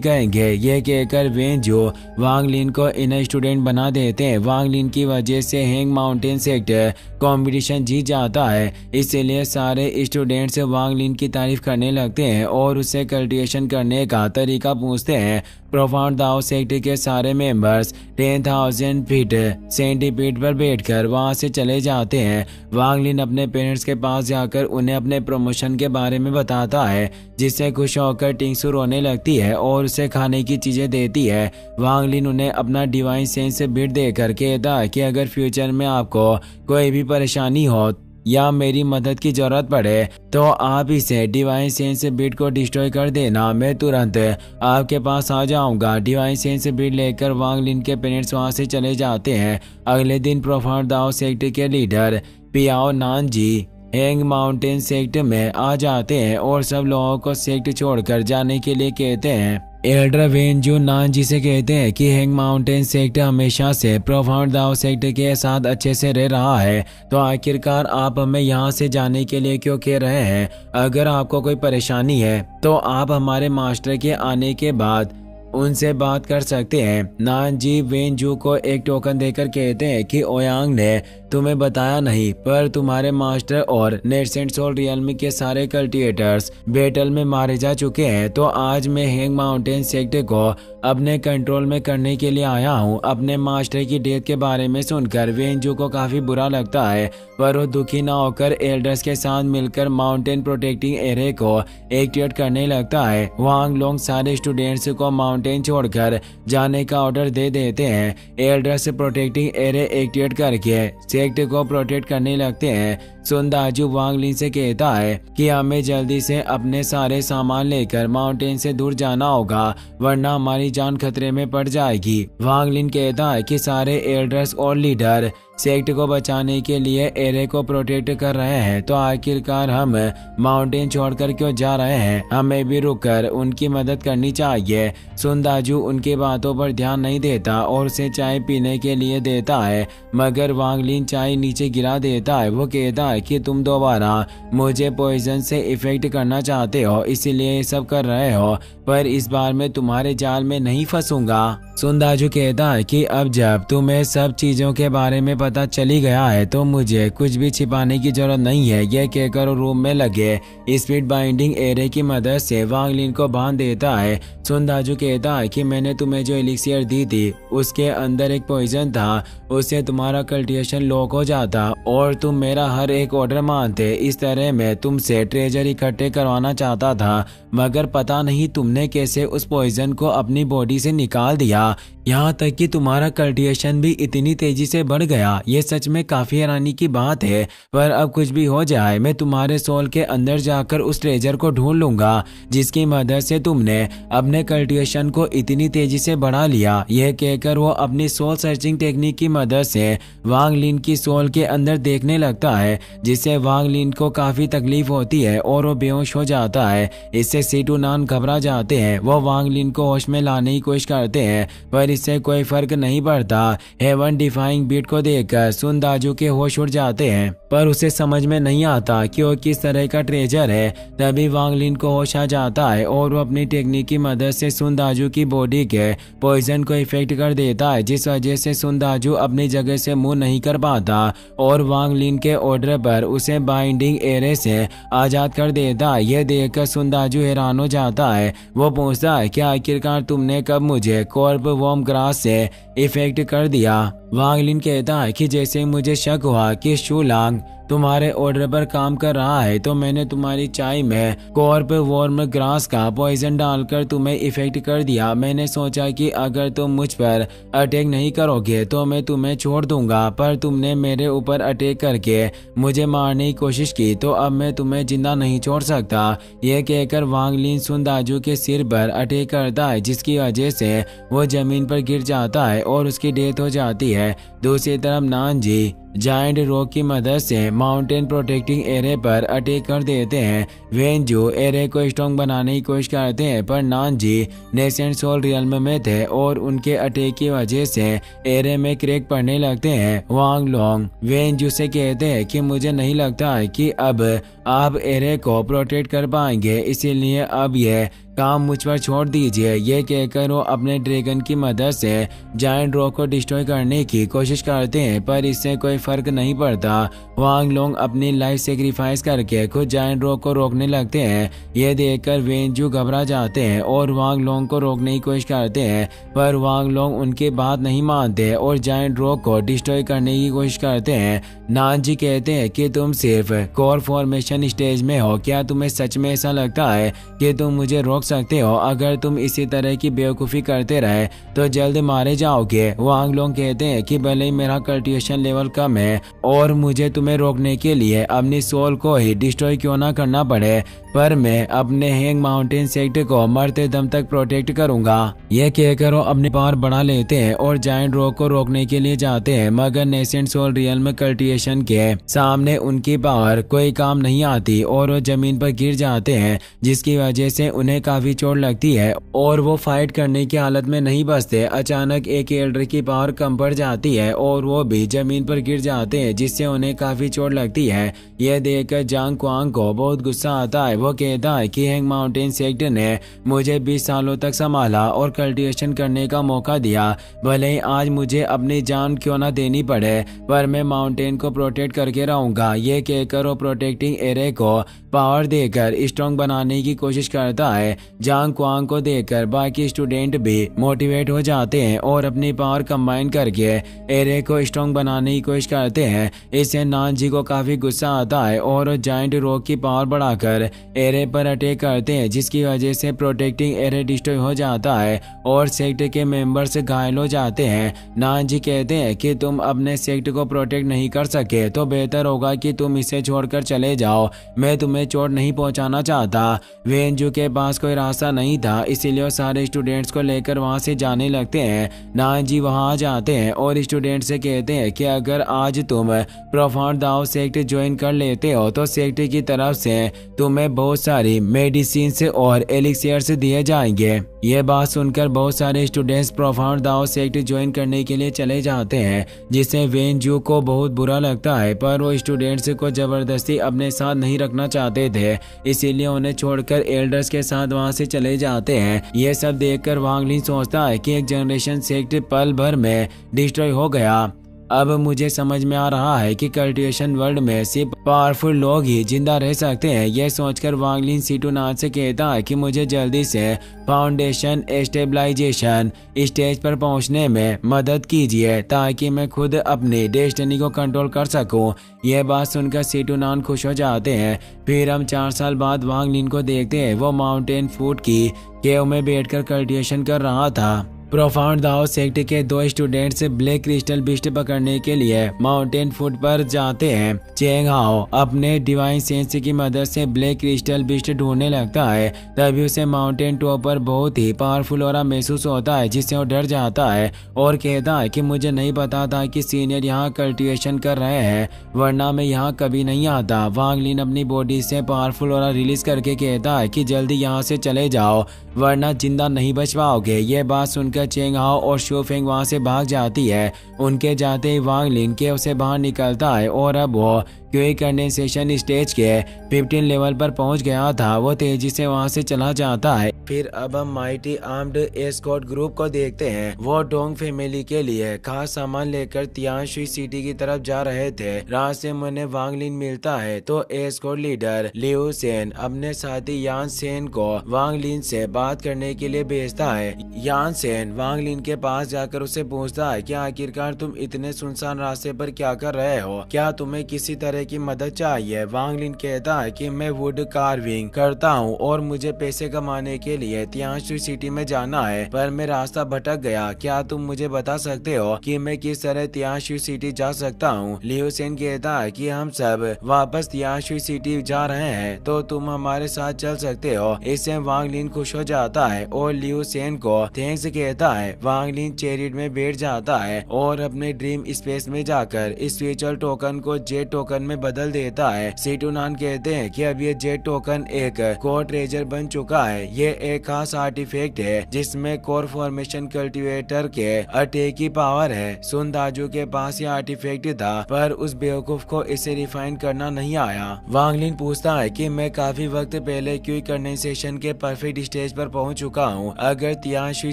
कहेंगे। ये कहकर वेनजू वांग लिन को इन स्टूडेंट बना देते हैं। वांग लिन की वजह से हैंग माउंटेन सेक्टर कंपटीशन जीत जाता है, इसीलिए सारे स्टूडेंट्स वांग लिन की तारीफ करने लगते हैं और उससे कल्टिवेशन करने का तरीका पूछते हैं। प्रोफाउंड दाओ सेक्टर के सारे मेंबर्स 10,000 फीट सेंटीपीड पर बैठकर वहां से चले जाते हैं। वांग लिन अपने पेरेंट्स के पास जाकर उन्हें अपने प्रमोशन के बारे में बताता है, जिससे खुश होकर टिंगसू रोने लगती है और उसे खाने की चीजें देती है। वांग लिन उन्हें अपना डिवाइन सेंस बिट देकर कहता है कि अगर फ्यूचर में आपको कोई भी परेशानी हो या मेरी मदद की जरूरत पड़े तो आप इसे डिवाइन सेंस बिट को डिस्ट्रॉय कर देना, मैं तुरंत आपके पास आ जाऊंगा। डिवाइन सेंस बिट लेकर वांग लिन के पेरेंट्स वहां से चले जाते हैं। अगले दिन प्रोफाउंड दाओ सेक्ट के leader Piao Nanji Hang Mountain Sect में आ जाते हैं और सब लोगों को सेक्ट छोड़कर जाने के लिए कहते हैं। एल्डर वेनजू नानजी से कहते हैं कि हैंग माउंटेन सेक्ट हमेशा से प्रोफाउंड दाओ सेक्ट के साथ अच्छे से रह रहा है, तो आखिरकार आप हमें यहाँ से जाने के लिए क्यों कह रहे हैं? अगर आपको कोई परेशानी है तो आप हमारे मास्टर के आने के बाद उनसे बात कर सकते हैं। नानजी वेनजू को एक टोकन देकर कहते हैं कि ओयांग ने तुम्हें बताया नहीं, पर तुम्हारे मास्टर और नेसेंट सोल रियल्म के सारे कल्टिवेटर्स बैटल में मारे जा चुके हैं। तो आज मैं हैंग माउंटेन सेक्ट को अपने कंट्रोल में करने के लिए आया हूँ। अपने मास्टर की डेथ के बारे में सुनकर वेनजू को काफी बुरा लगता है, पर वो दुखी ना होकर एल्डर्स के साथ मिलकर माउंटेन प्रोटेक्टिंग एरिया को एक्टिवेट करने लगता है। वांग लोंग सारे स्टूडेंट्स को माउंटेन छोड़कर जाने का ऑर्डर दे देते हैं। एल्डर्स प्रोटेक्टिंग एरिया एक्टिवेट करके सेक्ट को प्रोटेक्ट करने लगते हैं। सुनदाजू वांग लिन से कहता है कि हमें जल्दी से अपने सारे सामान लेकर माउंटेन से दूर जाना होगा, वरना हमारी जान खतरे में पड़ जाएगी। वांग लिन कहता है कि सारे एल्डर्स और लीडर सेक्ट को बचाने के लिए एरिया को प्रोटेक्ट कर रहे हैं, तो आखिरकार हम माउंटेन छोड़कर क्यों जा रहे हैं? हमें भी रुककर उनकी मदद करनी चाहिए। सुनदाजू उनकी बातों पर ध्यान नहीं देता और उसे चाय पीने के लिए देता है, मगर वांग लिन चाय नीचे गिरा देता है। वो कहता है कि तुम दोबारा मुझे पॉइजन से इफेक्ट करना चाहते हो, इसीलिए ये सब कर रहे हो, पर इस बार मैं तुम्हारे जाल में नहीं फंसूंगा। सुनदाजू कहता है कि अब जब तुम्हें सब चीजों के बारे में पता चली गया है तो मुझे कुछ भी छिपाने की जरूरत नहीं है। यह कहकर रूम में लगे स्पीड बाइंडिंग एरे की मदद से वांग लिन को बांध देता है। सुनदाजू कहता है कि मैंने तुम्हें जो एलिक्सियर दी थी उसके अंदर एक पॉइजन था, उससे तुम्हारा कल्टिवेशन लॉक हो जाता और तुम मेरा हर एक ऑर्डर मानते। इस तरह मैं तुमसे ट्रेजर इकट्ठे करवाना चाहता था, मगर पता नहीं तुमने कैसे उस पॉइजन को अपनी बॉडी से निकाल दिया। यहाँ तक कि तुम्हारा कल्टिवेशन भी इतनी तेजी से बढ़ गया। ये सच में काफी हैरानी की बात है। पर अब कुछ भी हो जाए, मैं तुम्हारे सोल के अंदर जाकर उस ट्रेजर को ढूंढ लूंगा जिसकी मदद से तुमने अपने कल्टिवेशन को इतनी तेजी से बढ़ा लिया। यह कहकर वो अपनी सोल सर्चिंग टेक्निक की मदद से वांग लिन की सोल के अंदर देखने लगता है, जिससे वांग लिन को काफी तकलीफ होती है और वो बेहोश हो जाता है। इससे सीटू नान घबरा जाते हैं। वो वांग लिन को होश में लाने की कोशिश करते हैं, पर इससे कोई फर्क नहीं पड़ता। हेवन डिफाइंग बीट को देखकर सुन दाजू के होश उड़ जाते हैं, पर उसे समझ में नहीं आता कि वो किस तरह का ट्रेजर है। तभी वांग लिन को होश आ जाता है और वो अपनी टेक्निक की मदद से सुन दाजू की बॉडी के पॉइजन को इफेक्ट कर देता है, जिस वजह से सुन दाजू अपनी जगह से मूव नहीं कर पाता और वांग लिन के ऑर्डर पर उसे बाइंडिंग एरे से आजाद कर देता है। यह देखकर सुन दाजू हैरान हो जाता है। वो पूछता है कि आखिरकार तुमने कब मुझे कॉर्प वॉर्म ग्रास से इफेक्ट कर दिया। वांग लिन कहता है कि जैसे मुझे शक हुआ कि शूलांग तुम्हारे ऑर्डर पर काम कर रहा है, तो मैंने तुम्हारी चाय में कॉर्प वॉर्म ग्रास का पॉइजन डालकर तुम्हें इफेक्ट कर दिया। मैंने सोचा कि अगर तुम मुझ पर अटैक नहीं करोगे तो मैं तुम्हें छोड़ दूंगा, पर तुमने मेरे ऊपर अटैक करके मुझे मारने की कोशिश की, तो अब मैं तुम्हें जिंदा नहीं छोड़ सकता। यह कहकर वांग लिन सुन दाजू के सिर पर अटैक करता है, जिसकी वजह से वो जमीन पर गिर जाता है और उसकी डेथ हो जाती है। दूसरी तरफ नानजी जायंट रॉक की मदद से माउंटेन प्रोटेक्टिंग एरे पर अटैक कर देते हैं। वेंजू एरे को स्ट्रॉन्ग बनाने की कोशिश करते हैं, पर नानजी नेसेंट सोल रियल्म में थे और उनके अटैक की वजह से एरे में क्रैक पड़ने लगते हैं। वांग लोंग वेंजू से कहते हैं कि मुझे नहीं लगता है कि अब आप एरे को प्रोटेक्ट कर पाएंगे, इसीलिए अब यह काम मुझ पर छोड़ दीजिए। ये कहकर वो अपने ड्रैगन की मदद से जायंट रॉक को डिस्ट्रॉय करने की कोशिश करते हैं, पर इससे कोई फर्क नहीं पड़ता। वांग लोंग अपनी लाइफ सेक्रीफाइस करके खुद जायंट रॉक को रोकने लगते हैं। ये देखकर वेंजू घबरा जाते हैं और वांग लोंग को रोकने की कोशिश करते हैं, पर वांग लोंग उनकी बात नहीं मानते और जायंट रॉक को डिस्ट्रॉय करने की कोशिश करते हैं। नानजी कहते हैं कि तुम सिर्फ कोर फॉर्मेशन स्टेज में हो, क्या तुम्हें सच में ऐसा लगता है कि तुम मुझे रोक सकते हो? अगर तुम इसी तरह की बेवकूफ़ी करते रहे तो जल्द मारे जाओगे। वांग लोंग कहते हैं कि भले ही मेरा कल्टिवेशन लेवल कम है और मुझे तुम्हें रोकने के लिए अपनी सोल को ही डिस्ट्रॉय क्यों ना करना पड़े, पर मैं अपने हैंग माउंटेन सेक्टर को मरते दम तक प्रोटेक्ट करूंगा। यह कहकर वो अपनी पावर बढ़ा लेते हैं और जायंट रॉक को रोकने के लिए जाते हैं, मगर नेसेंट सोल रियल्म कल्टिवेशन के सामने उनकी पावर कोई काम नहीं आती और वो जमीन पर गिर जाते हैं, जिसकी वजह से उन्हें काफी चोट लगती है और वो फाइट करने की हालत में नहीं बचते। अचानक एक एल्डर की पावर कम पड़ जाती है और वो भी जमीन पर गिर जाते हैं, जिससे उन्हें काफी चोट लगती है। यह देखकर जांग क्वांग को बहुत गुस्सा आता है। वो कहता है कि हैंग माउंटेन सेक्टर ने मुझे 20 सालों तक संभाला और कल्टिवेशन करने का मौका दिया, भले ही आज मुझे अपनी जान क्यों ना देनी पड़े, पर मैं माउंटेन को प्रोटेक्ट करके रहूंगा। ये कहकर वो प्रोटेक्टिंग एरे को पावर देकर स्ट्रॉन्ग बनाने की कोशिश करता है। जांग क्वांग को देखकर बाकी स्टूडेंट भी मोटिवेट हो जाते हैं और अपनी पावर कंबाइन करके एरे को स्ट्रॉन्ग बनाने की कोशिश करते हैं। इससे नानजी को काफी गुस्सा आता है और जायंट रॉक की पावर बढ़ाकर एरे पर अटैक करते हैं, जिसकी वजह से प्रोटेक्टिंग एरे डिस्ट्रॉय हो जाता है और सेक्टर के मेंबर्स घायल हो जाते हैं। नानजी कहते हैं कि तुम अपने सेक्टर को प्रोटेक्ट नहीं कर सके तो बेहतर होगा कि तुम इसे छोड़कर चले जाओ, मैं तुम्हें चोट नहीं पहुंचाना चाहता। वेंजू के पास कोई रास्ता नहीं था, इसीलिए वो सारे स्टूडेंट्स को लेकर वहां से जाने लगते हैं। नानजी वहां आ जाते हैं और स्टूडेंट से कहते हैं कि अगर आज तुम प्रोफाउंड दाओ सेक्ट ज्वाइन कर लेते हो तो सेक्ट की तरफ से तुम्हें बहुत सारी मेडिसिन और एलिक्सियर्स दिए जाएंगे। ये बात सुनकर बहुत सारे students profound Dao sect join करने के लिए चले जाते हैं, जिससे वेंजू को बहुत बुरा लगता है, पर वो स्टूडेंट्स को जबरदस्ती अपने साथ नहीं रखना चाहते थे, इसीलिए उन्हें छोड़कर एल्डर्स के साथ वहां से चले जाते हैं। ये सब देखकर वांग लिन सोचता है कि एक जनरेशन सेक्ट पल भर में डिस्ट्रॉय हो गया। अब मुझे समझ में आ रहा है कि कल्टिवेशन वर्ल्ड में सिर्फ पावरफुल लोग ही जिंदा रह सकते हैं। यह सोचकर वांग लिन सीटू नाथ से कहता है कि मुझे जल्दी से फाउंडेशन स्टेबलाइजेशन स्टेज पर पहुंचने में मदद कीजिए ताकि मैं खुद अपनी डेस्टिनी को कंट्रोल कर सकूं। यह बात सुनकर सीटू नाथ खुश हो जाते हैं। फिर हम 4 साल बाद वांग लिन को देखते हैं। वो माउंटेन फूट की केव में बैठकर कल्टिवेशन कर रहा था। प्रोफाउंड दाओ सेक्ट के 2 स्टूडेंट्स ब्लैक क्रिस्टल बिस्ट पकड़ने के लिए माउंटेन फुट पर जाते हैं। चेंग हाओ अपने डिवाइन सेंस की मदद से ब्लैक क्रिस्टल बिस्ट ढूंढने लगता है। तभी उसे माउंटेन टॉप पर बहुत ही पावरफुल ऑरा महसूस होता है, जिससे वो डर जाता है और कहता है कि मुझे नहीं पता था कि सीनियर यहाँ कल्टिवेशन कर रहे हैं, वरना मैं यहाँ कभी नहीं आता। वांग लिन अपनी बॉडी से पावरफुल ऑरा रिलीज करके कहता है कि जल्दी यहाँ से चले जाओ, वरना जिंदा नहीं बच पाओगे। ये बात सुनकर चेंग हाओ और शो फेंग वहां से भाग जाती है। उनके जाते ही वांग लिन केव से बाहर निकलता है और अब वो क्योंकि कंडेंसेशन स्टेज के 15 लेवल पर पहुंच गया था, वो तेजी से वहां से चला जाता है। फिर अब हम माइटी आर्म्ड एस्कॉर्ट ग्रुप को देखते हैं। वो डोंग फैमिली के लिए खास सामान लेकर तियानशुई सिटी की तरफ जा रहे थे। रास्ते में उन्हें वांग लिन मिलता है तो एस्कॉर्ट लीडर लिऊ सेन अपने साथी यान सेन को वांग लिन से बात करने के लिए भेजता है। यान सेन वांग लिन के पास जाकर उसे पूछता है कि आखिरकार तुम इतने सुनसान रास्ते पर क्या कर रहे हो, क्या तुम्हें किसी तरह की मदद चाहिए। वांग लिन कहता है कि मैं वुड कार्विंग करता हूँ और मुझे पैसे कमाने के लिए तियानशुई सिटी में जाना है, पर मैं रास्ता भटक गया। क्या तुम मुझे बता सकते हो कि मैं किस तरह तियानशुई सिटी जा सकता हूँ। लिऊ सेन कहता है कि हम सब वापस तियानशुई सिटी जा रहे हैं, तो तुम हमारे साथ चल सकते हो। इससे वांग लिन खुश हो जाता है और लिऊ सेन को थैंक्स कहता है। वांग लिन चैरिट में बैठ जाता है और अपने ड्रीम स्पेस में जाकर स्पिरिचुअल टोकन को जेट टोकन में बदल देता है। सीटूनान कहते हैं कि अब ये जेट टोकन एक कोर ट्रेजर बन चुका है। ये एक खास आर्टिफैक्ट है जिसमें कोर फॉर्मेशन कल्टीवेटर के अटैक की पावर है। सुन दाजू के पास ये आर्टिफैक्ट था, पर उस बेवकूफ को इसे रिफाइन करना नहीं आया। वांग लिन पूछता है कि मैं काफी वक्त पहले क्यों कंडेंसेशन के परफेक्ट स्टेज पर पहुंच चुका हूं। अगर तियानशुई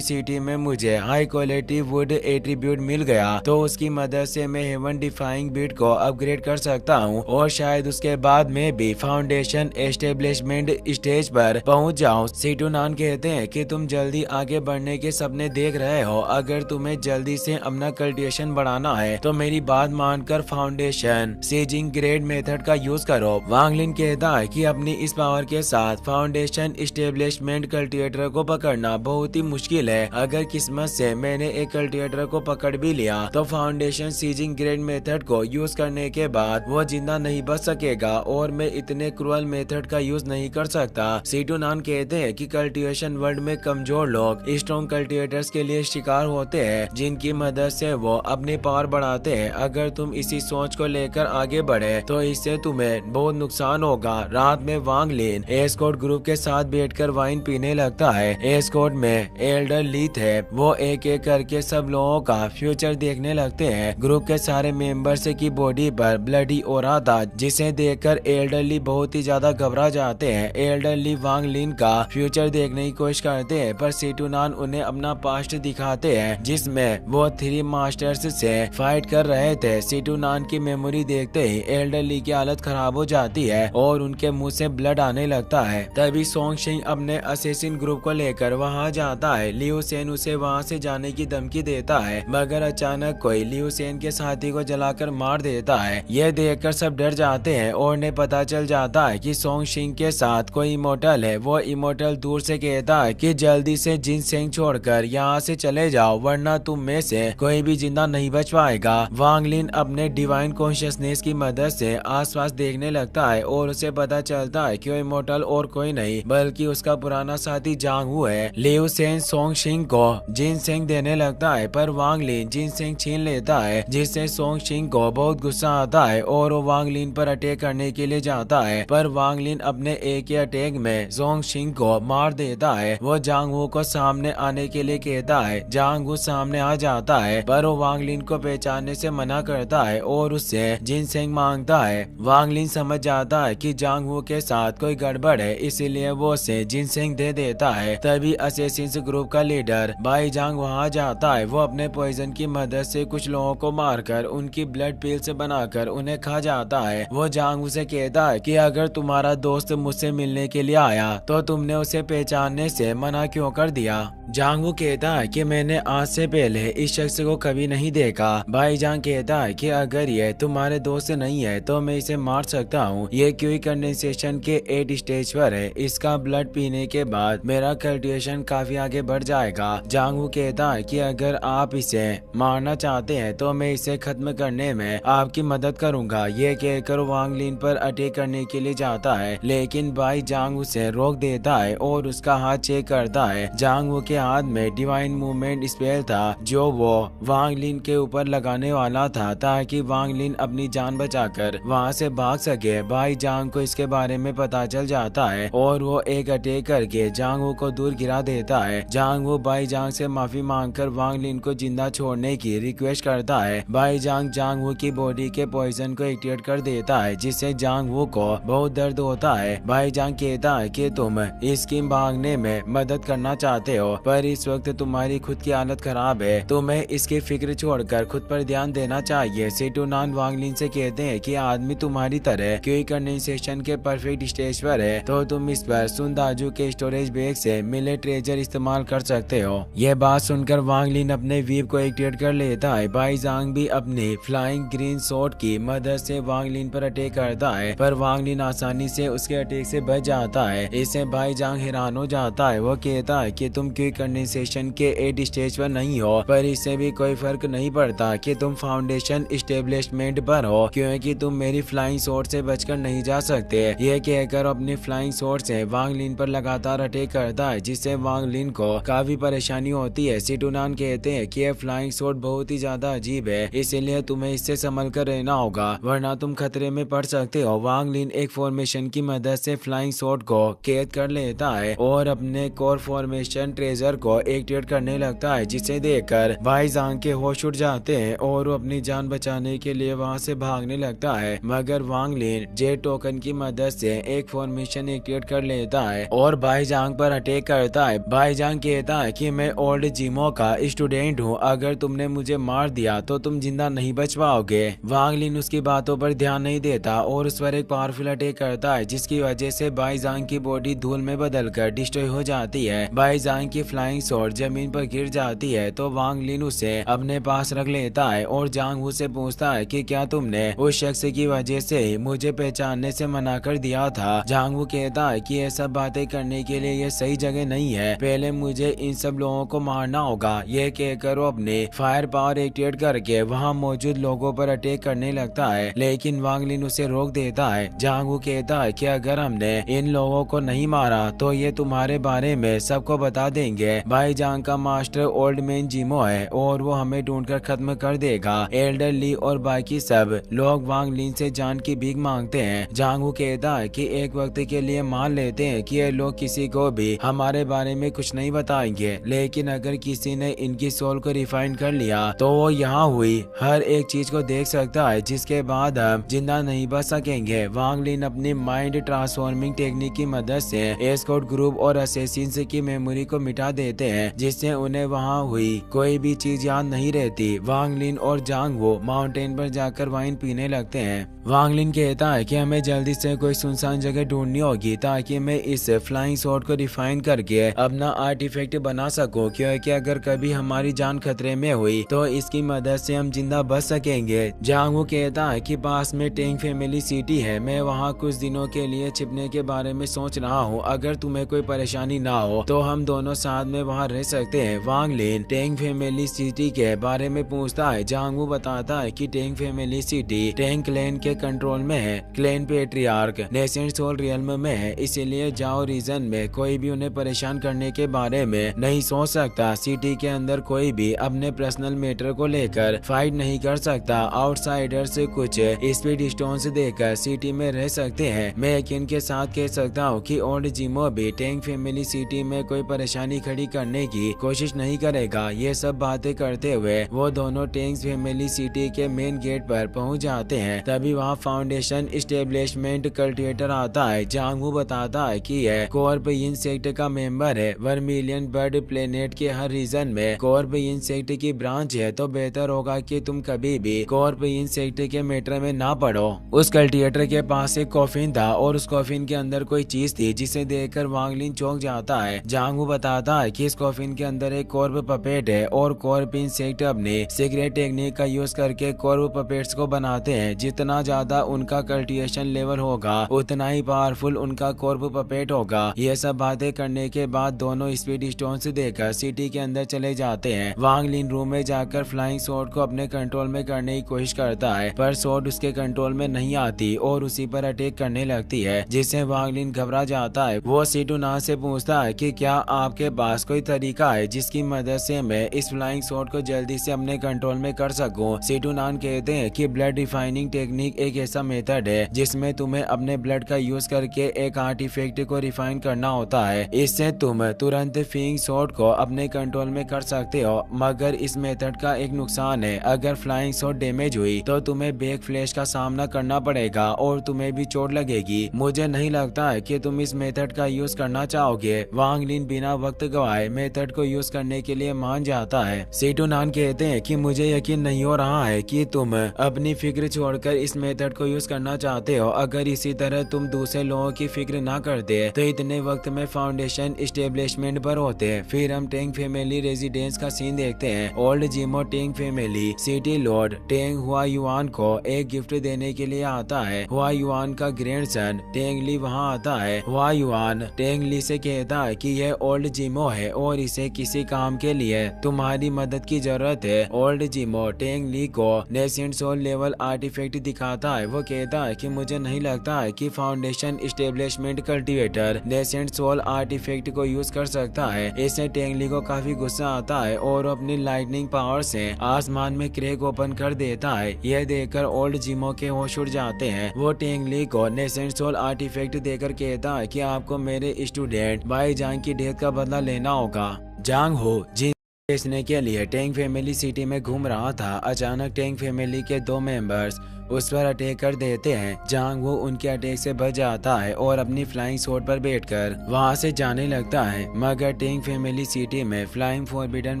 सिटी में मुझे हाई क्वालिटी वुड एट्रीब्यूट मिल गया तो उसकी मदद से मैं हेवन डिफाइंग बीट को अपग्रेड कर सकता हूं और शायद उसके बाद में भी फाउंडेशन एस्टेब्लिशमेंट स्टेज पर पहुंच जाऊं। सीटूनान कहते हैं कि तुम जल्दी आगे बढ़ने के सपने देख रहे हो। अगर तुम्हें जल्दी से अपना कल्टिवेशन बढ़ाना है तो मेरी बात मानकर फाउंडेशन सीजिंग ग्रेड मेथड का यूज करो। वांग लिन कहता है कि अपनी इस पावर के साथ फाउंडेशन एस्टेब्लिशमेंट कल्टिवेटर को पकड़ना बहुत ही मुश्किल है। अगर किस्मत से मैंने एक कल्टिवेटर को पकड़ भी लिया तो फाउंडेशन सीजिंग ग्रेड मेथड को यूज करने के बाद वो जिंदा नहीं बच सकेगा और मैं इतने क्रूअल मेथड का यूज नहीं कर सकता। सीटूनान कहते हैं कि कल्टीवेशन वर्ल्ड में कमजोर लोग स्ट्रॉन्ग कल्टीवेटर्स के लिए शिकार होते हैं, जिनकी मदद से वो अपनी पावर बढ़ाते हैं। अगर तुम इसी सोच को लेकर आगे बढ़े तो इससे तुम्हें बहुत नुकसान होगा। रात में वांग लिन एस्कॉर्ट ग्रुप के साथ बैठकर वाइन पीने लगता है। एस्कॉर्ट में एल्डर लीथ है। वो एक एक करके सब लोगों का फ्यूचर देखने लगते हैं। ग्रुप के सारे मेंबर्स की बॉडी पर ब्लडी ऑरा था, जिसे देखकर एल्डरली बहुत ही ज्यादा घबरा जाते हैं। एल्डरली वांग लिन का फ्यूचर देखने की कोशिश करते हैं, पर सीटूनान उन्हें अपना पास्ट दिखाते हैं जिसमें वो 3 मास्टर्स से फाइट कर रहे थे। सीटूनान की मेमोरी देखते ही एल्डरली की हालत खराब हो जाती है और उनके मुंह से ब्लड आने लगता है। तभी सोंग शिंग अपने असेसिन ग्रुप को लेकर वहां जाता है। लिऊ सेन उसे वहां से जाने की धमकी देता है, मगर अचानक कोई लिऊ सेन के साथी को जलाकर मार देता है। यह देखकर सब डर जाते हैं और उन्हें पता चल जाता है कि सोंग शिंग के साथ कोई इमोर्टल है। वो इमोर्टल दूर से कहता है कि जल्दी से जिन सेंग छोड़कर यहाँ से चले जाओ, वरना तुम में से कोई भी जिंदा नहीं बच पाएगा। वांग लिन अपने डिवाइन कॉन्शियसनेस की मदद से आसपास देखने लगता है और उसे पता चलता है कि वो इमोर्टल और कोई नहीं बल्कि उसका पुराना साथी जांग हु है। लिऊ सेन सोंग शिंग को जिन सेंग देने लगता है, पर वांग लिन जिन सेंग छीन लेता है, जिससे सोंग शिंग को बहुत गुस्सा आता है और वो वांग लिन पर अटैक करने के लिए जाता है। पर वांग लिन अपने एक ही अटैक में सोंग शिंग को मार देता है। वो जांग हु को सामने आने के लिए कहता है। जांग हु सामने आ जाता है, पर वो वांग लिन को पहचानने से मना करता है और उससे जिन सेंग मांगता है। वांग लिन समझ जाता है कि जांग हु के साथ कोई गड़बड़ है, इसीलिए वो उसे जिन सेंग दे देता है। तभी असेसिन्स ग्रुप का लीडर बाई जांग वहाँ जाता है। वो अपने पॉइजन की मदद से कुछ लोगों को मारकर उनकी ब्लड पिल से बनाकर उन्हें खा जाता है। वो जांग उसे कहता है कि अगर तुम्हारा दोस्त मुझसे मिलने के लिए आया तो तुमने उसे पहचान पहचानने से मना क्यों कर दिया। जांगवू कहता है कि मैंने आज से पहले इस शख्स को कभी नहीं देखा। भाईजान कहता है कि अगर ये तुम्हारे दोस्त नहीं है तो मैं इसे मार सकता हूँ। ये क्यूई कंडेंसेशन के 8 स्टेज पर है। इसका ब्लड पीने के बाद मेरा कल्टिवेशन काफी आगे बढ़ जाएगा। जांगवू कहता है कि अगर आप इसे मारना चाहते हैं तो मैं इसे खत्म करने में आपकी मदद करूंगा। ये कहकर वांग लिन पर अटैक करने के लिए जाता है, लेकिन भाई जांगवू से रोक देता है और उसका हाथ चेक करता है। जांगवू के हाथ में डिवाइन मूवमेंट स्पेल था जो वो वांग लिन के ऊपर लगाने वाला था ताकि वांग लिन अपनी जान बचाकर वहां से भाग सके। भाई जांग को इसके बारे में पता चल जाता है और वो एक अटैक करके जांगवू को दूर गिरा देता है। जांगवू भाई जांग से माफी मांगकर वांग लिन को जिंदा छोड़ने की रिक्वेस्ट करता है। भाई जांगवू की बॉडी के पॉइजन को एक्टिवेट कर देता है जिससे जांगवू को बहुत दर्द होता है। भाई जांग कहता है कि तुम इसकी भागने में मदद करना चाहते हो पर इस वक्त तुम्हारी खुद की हालत खराब है। तुम्हें इसकी फिक्र छोड़कर खुद पर ध्यान देना चाहिए। सेटुनान वांग लिन से कहते हैं कि आदमी तुम्हारी तरह क्यूई कंडेंसेशन के परफेक्ट स्टेज पर है तो तुम इस पर सुनदाजू के स्टोरेज बैग से मिले ट्रेजर इस्तेमाल कर सकते हो। यह बात सुनकर वांग लिन अपने वीव को एक्टिवेट कर लेता है। भाई जांग भी अपनी फ्लाइंग ग्रीन शॉट की मदद से वांग लिन पर अटैक करता है पर वांग लिन आसानी से उसके अटैक से बच जाता है। इससे भाई जांग हैरान हो जाता है। वो कहता है कि तुम क्यूई कंडेंसेशन के 8 स्टेज पर नहीं हो पर इससे भी कोई फर्क नहीं पड़ता कि तुम फाउंडेशन एस्टेब्लिशमेंट पर हो क्योंकि तुम मेरी फ्लाइंग शॉट से बचकर नहीं जा सकते। यह कहकर अपनी फ्लाइंग शॉट से वांग लिन पर लगातार अटैक करता है जिससे वांग लिन को काफी परेशानी होती है। सिटुनान कहते हैं कि यह फ्लाइंग शॉट बहुत ही ज्यादा अजीब है इसलिए तुम्हें इससे संभल कर रहना होगा वरना तुम खतरे में पड़ सकते हो। वांग लिन एक फॉर्मेशन की मदद से फ्लाइंग शॉट को कैद कर लेता है और अपने कोर फॉर्मेशन ट्रेजर को एक्टिवेट करने लगता है जिसे देखकर भाई जांग के होश उड़ जाते हैं और वो अपनी जान बचाने के लिए वहां से भागने लगता है मगर वांग लिन जेट टोकन की मदद से एक फॉर्मेशन एक्टिवेट कर लेता है और भाई जांग पर अटैक करता है। भाई जांग कहता है कि मैं ओल्ड जिमो का स्टूडेंट हूँ, अगर तुमने मुझे मार दिया तो तुम जिंदा नहीं बच पाओगे। वांग लिन उसकी बातों पर ध्यान नहीं देता और उस पर एक पावरफुल अटैक करता है जिसकी वजह से भाई जांग की बॉडी धूल में बदलकर डिस्ट्रॉय हो जाती है। भाई जांग की फ्लाइंग शॉट जमीन पर गिर जाती है तो वांग लिन उसे अपने पास रख लेता है और जांगवू से पूछता है कि क्या तुमने उस शख्स की वजह से मुझे पहचानने से मना कर दिया था। जांगवू कहता है कि ये सब बातें करने के लिए ये सही जगह नहीं है, पहले मुझे इन सब लोगों को मारना होगा। यह कहकर वो अपने फायर पावर एक्टिवेट करके वहाँ मौजूद लोगों पर अटैक करने लगता है लेकिन वांग लिन उसे रोक देता है। जांगवू कहता है कि अगर हमने इन लोगों को नहीं मारा तो ये तुम्हारे बारे में सबको बता देंगे। भाई जांग का मास्टर ओल्ड मैन जिमो है और वो हमें ढूंढकर खत्म कर देगा। एल्डर ली और बाकी सब लोग वांग लिन से जान की भीख मांगते हैं। जांगवू कहता है कि एक वक्त के लिए मान लेते हैं कि ये लोग किसी को भी हमारे बारे में कुछ नहीं बताएंगे लेकिन अगर किसी ने इनकी सोल को रिफाइन कर लिया तो वो यहाँ हुई हर एक चीज को देख सकता है जिसके बाद हम जिंदा नहीं बच सकेंगे। वांग लिन अपनी माइंड ट्रांसफॉर्मिंग टेक्निक की मदद से एस्कॉर्ट ग्रुप और असैसिन्स की मेमोरी को मिटा देते हैं जिससे उन्हें वहाँ हुई कोई भी चीज याद नहीं रहती। वांग लिन और जांगवू माउंटेन पर जाकर वाइन पीने लगते हैं। वांग लिन कहता है कि हमें जल्दी से कोई सुनसान जगह ढूंढनी होगी ताकि मैं इस फ्लाइंग शॉट को रिफाइन करके अपना आर्टिफैक्ट बना सकूं क्योंकि अगर कभी हमारी जान खतरे में हुई तो इसकी मदद से हम जिंदा बच सकेंगे। जांगवू कहता है कि पास में टेंग फैमिली सिटी है, मैं वहाँ कुछ दिनों के लिए छिपने के बारे में सोच रहा हूँ, अगर तुम्हें कोई परेशानी ना हो तो हम दोनों साथ में वहाँ रह सकते हैं। Wang Lin Teng family city के बारे में पूछता है। जांगवू बताता है कि Teng family city Teng clan के कंट्रोल में है। Clan patriarch nascent soul realm में है इसलिए जाओ रीजन में कोई भी उन्हें परेशान करने के बारे में नहीं सोच सकता। सिटी के अंदर कोई भी अपने पर्सनल मैटर को लेकर फाइट नहीं कर सकता। आउटसाइडर से कुछ स्पीड स्टोन्स देकर सिटी में रह सकते हैं। मैं यकीन के साथ कह सकता हूँ कि ओल्ड जिमो भी टेंग फैमिली सिटी में कोई परेशानी खड़ी करने की कोशिश नहीं करेगा। ये सब बातें करते हुए वो दोनों टेंग फैमिली सिटी के मेन गेट पर पहुंच जाते हैं। तभी वहाँ फाउंडेशन एस्टेब्लिशमेंट कल्टिवेटर आता है। जांगवू बताता है कि यह कॉर्प इंसेक्ट का मेंबर है। वर्मिलियन बर्ड प्लेनेट के हर रीजन में कॉर्प इंसेक्ट की ब्रांच है तो बेहतर होगा कि तुम कभी भी कॉर्प इंसेक्ट के मैटर में ना पड़ो। उस कल्टिवेटर के पास एक कॉफिन था और उस कॉफिन के अंदर कोई चीज थी जिसे देखकर वांग वांगलिन चौंक जाता है। जांगवू बताता है कि इस कॉफिन के अंदर एक कॉर्प पपेट है और कॉर्प इंसेक्ट अपने सीक्रेट टेक्निक का यूज करके कॉर्प पपेट्स को बनाते हैं। जितना ज्यादा उनका कल्टिवेशन लेवल होगा उतना ही पावरफुल उनका कॉर्प पपेट होगा। ये सब बातें करने के बाद दोनों स्पीड स्टोन से देकर सिटी के अंदर चले जाते हैं। वांगलिन रूम में जाकर फ्लाइंग स्वॉर्ड को अपने कंट्रोल में करने की कोशिश करता है पर स्वॉर्ड उसके कंट्रोल में नहीं आती और उसी पर अटैक करने लगती है, जिससे वांगलिन घबरा जाता है। वो सिटुनान से पूछता है कि क्या आपके पास कोई तरीका है जिसकी मदद से मैं इस फ्लाइंग स्वॉर्ड को जल्दी से अपने कंट्रोल में कर सकूं। सिटुनान कहते हैं कि ब्लड रिफाइनिंग टेक्निक एक ऐसा मेथड है जिसमें तुम्हें अपने ब्लड का यूज करके एक आर्टिफैक्ट को रिफाइन करना होता है। इससे तुम तुरंत फ्लाइंग स्वॉर्ड को अपने कंट्रोल में कर सकते हो, मगर इस मेथड का एक नुकसान है। अगर फ्लाइंग स्वॉर्ड डैमेज हुई तो तुम्हें बैक फ्लैश का सामना करना पड़ेगा और तुम्हें भी चोट लगेगी। मुझे नहीं लगता है कि तुम इस मेथड का यूज करना चाहोगे। वांगलिन बिना वक्त गवाए मेथड को यूज करने के लिए मान जाता है। सिटुनान कहते हैं कि मुझे यकीन नहीं हो रहा है कि तुम अपनी फिक्र छोड़कर इस मेथड को यूज करना चाहते हो। अगर इसी तरह तुम दूसरे लोगों की फिक्र ना करते तो इतने वक्त में फाउंडेशन एस्टेब्लिशमेंट पर होते। फिर हम टेंग फैमिली रेजिडेंस का सीन देखते हैं। Old Jimo Teng family city lord Teng Hua Yuan को एक गिफ्ट देने के लिए आता है। हुआ युआन का ग्रैंडसन टेंग ली वहाँ आता है। हुआ युआन टेंग ली से कहता है कि यह ओल्ड जिमो है और इसे किसी काम के लिए तुम्हारी मदद की जरूरत है। ओल्ड जिमो टेंग ली को नेसेंट सोल लेवल आर्टिफैक्ट दिखाता है। वो कहता है कि मुझे नहीं लगता है कि foundation establishment cultivator nascent soul artifact को यूज कर सकता है। इससे टेंग ली को काफी गुस्सा आता है और अपनी लाइटनिंग पावर से आसमान में क्रैक ओपन कर देता है। यह देखकर ओल्ड जिमो के होश उड़ जाते हैं। वो टेंग ली को नेसेंट सोल आर्टिफैक्ट देकर कहता है कि आपको मेरे स्टूडेंट बाई जांग की डेथ का बदला लेना होगा। जांग हो जिन बेचने के लिए टेंग फैमिली सिटी में घूम रहा था, अचानक टेंग फैमिली के 2 मेंबर्स उस पर अटैक कर देते हैं। जांग वो उनके अटैक से बच जाता है और अपनी फ्लाइंग स्वॉर्ड पर बैठकर वहां से जाने लगता है, मगर टेंग फैमिली सिटी में फ्लाइंग फॉरबिडन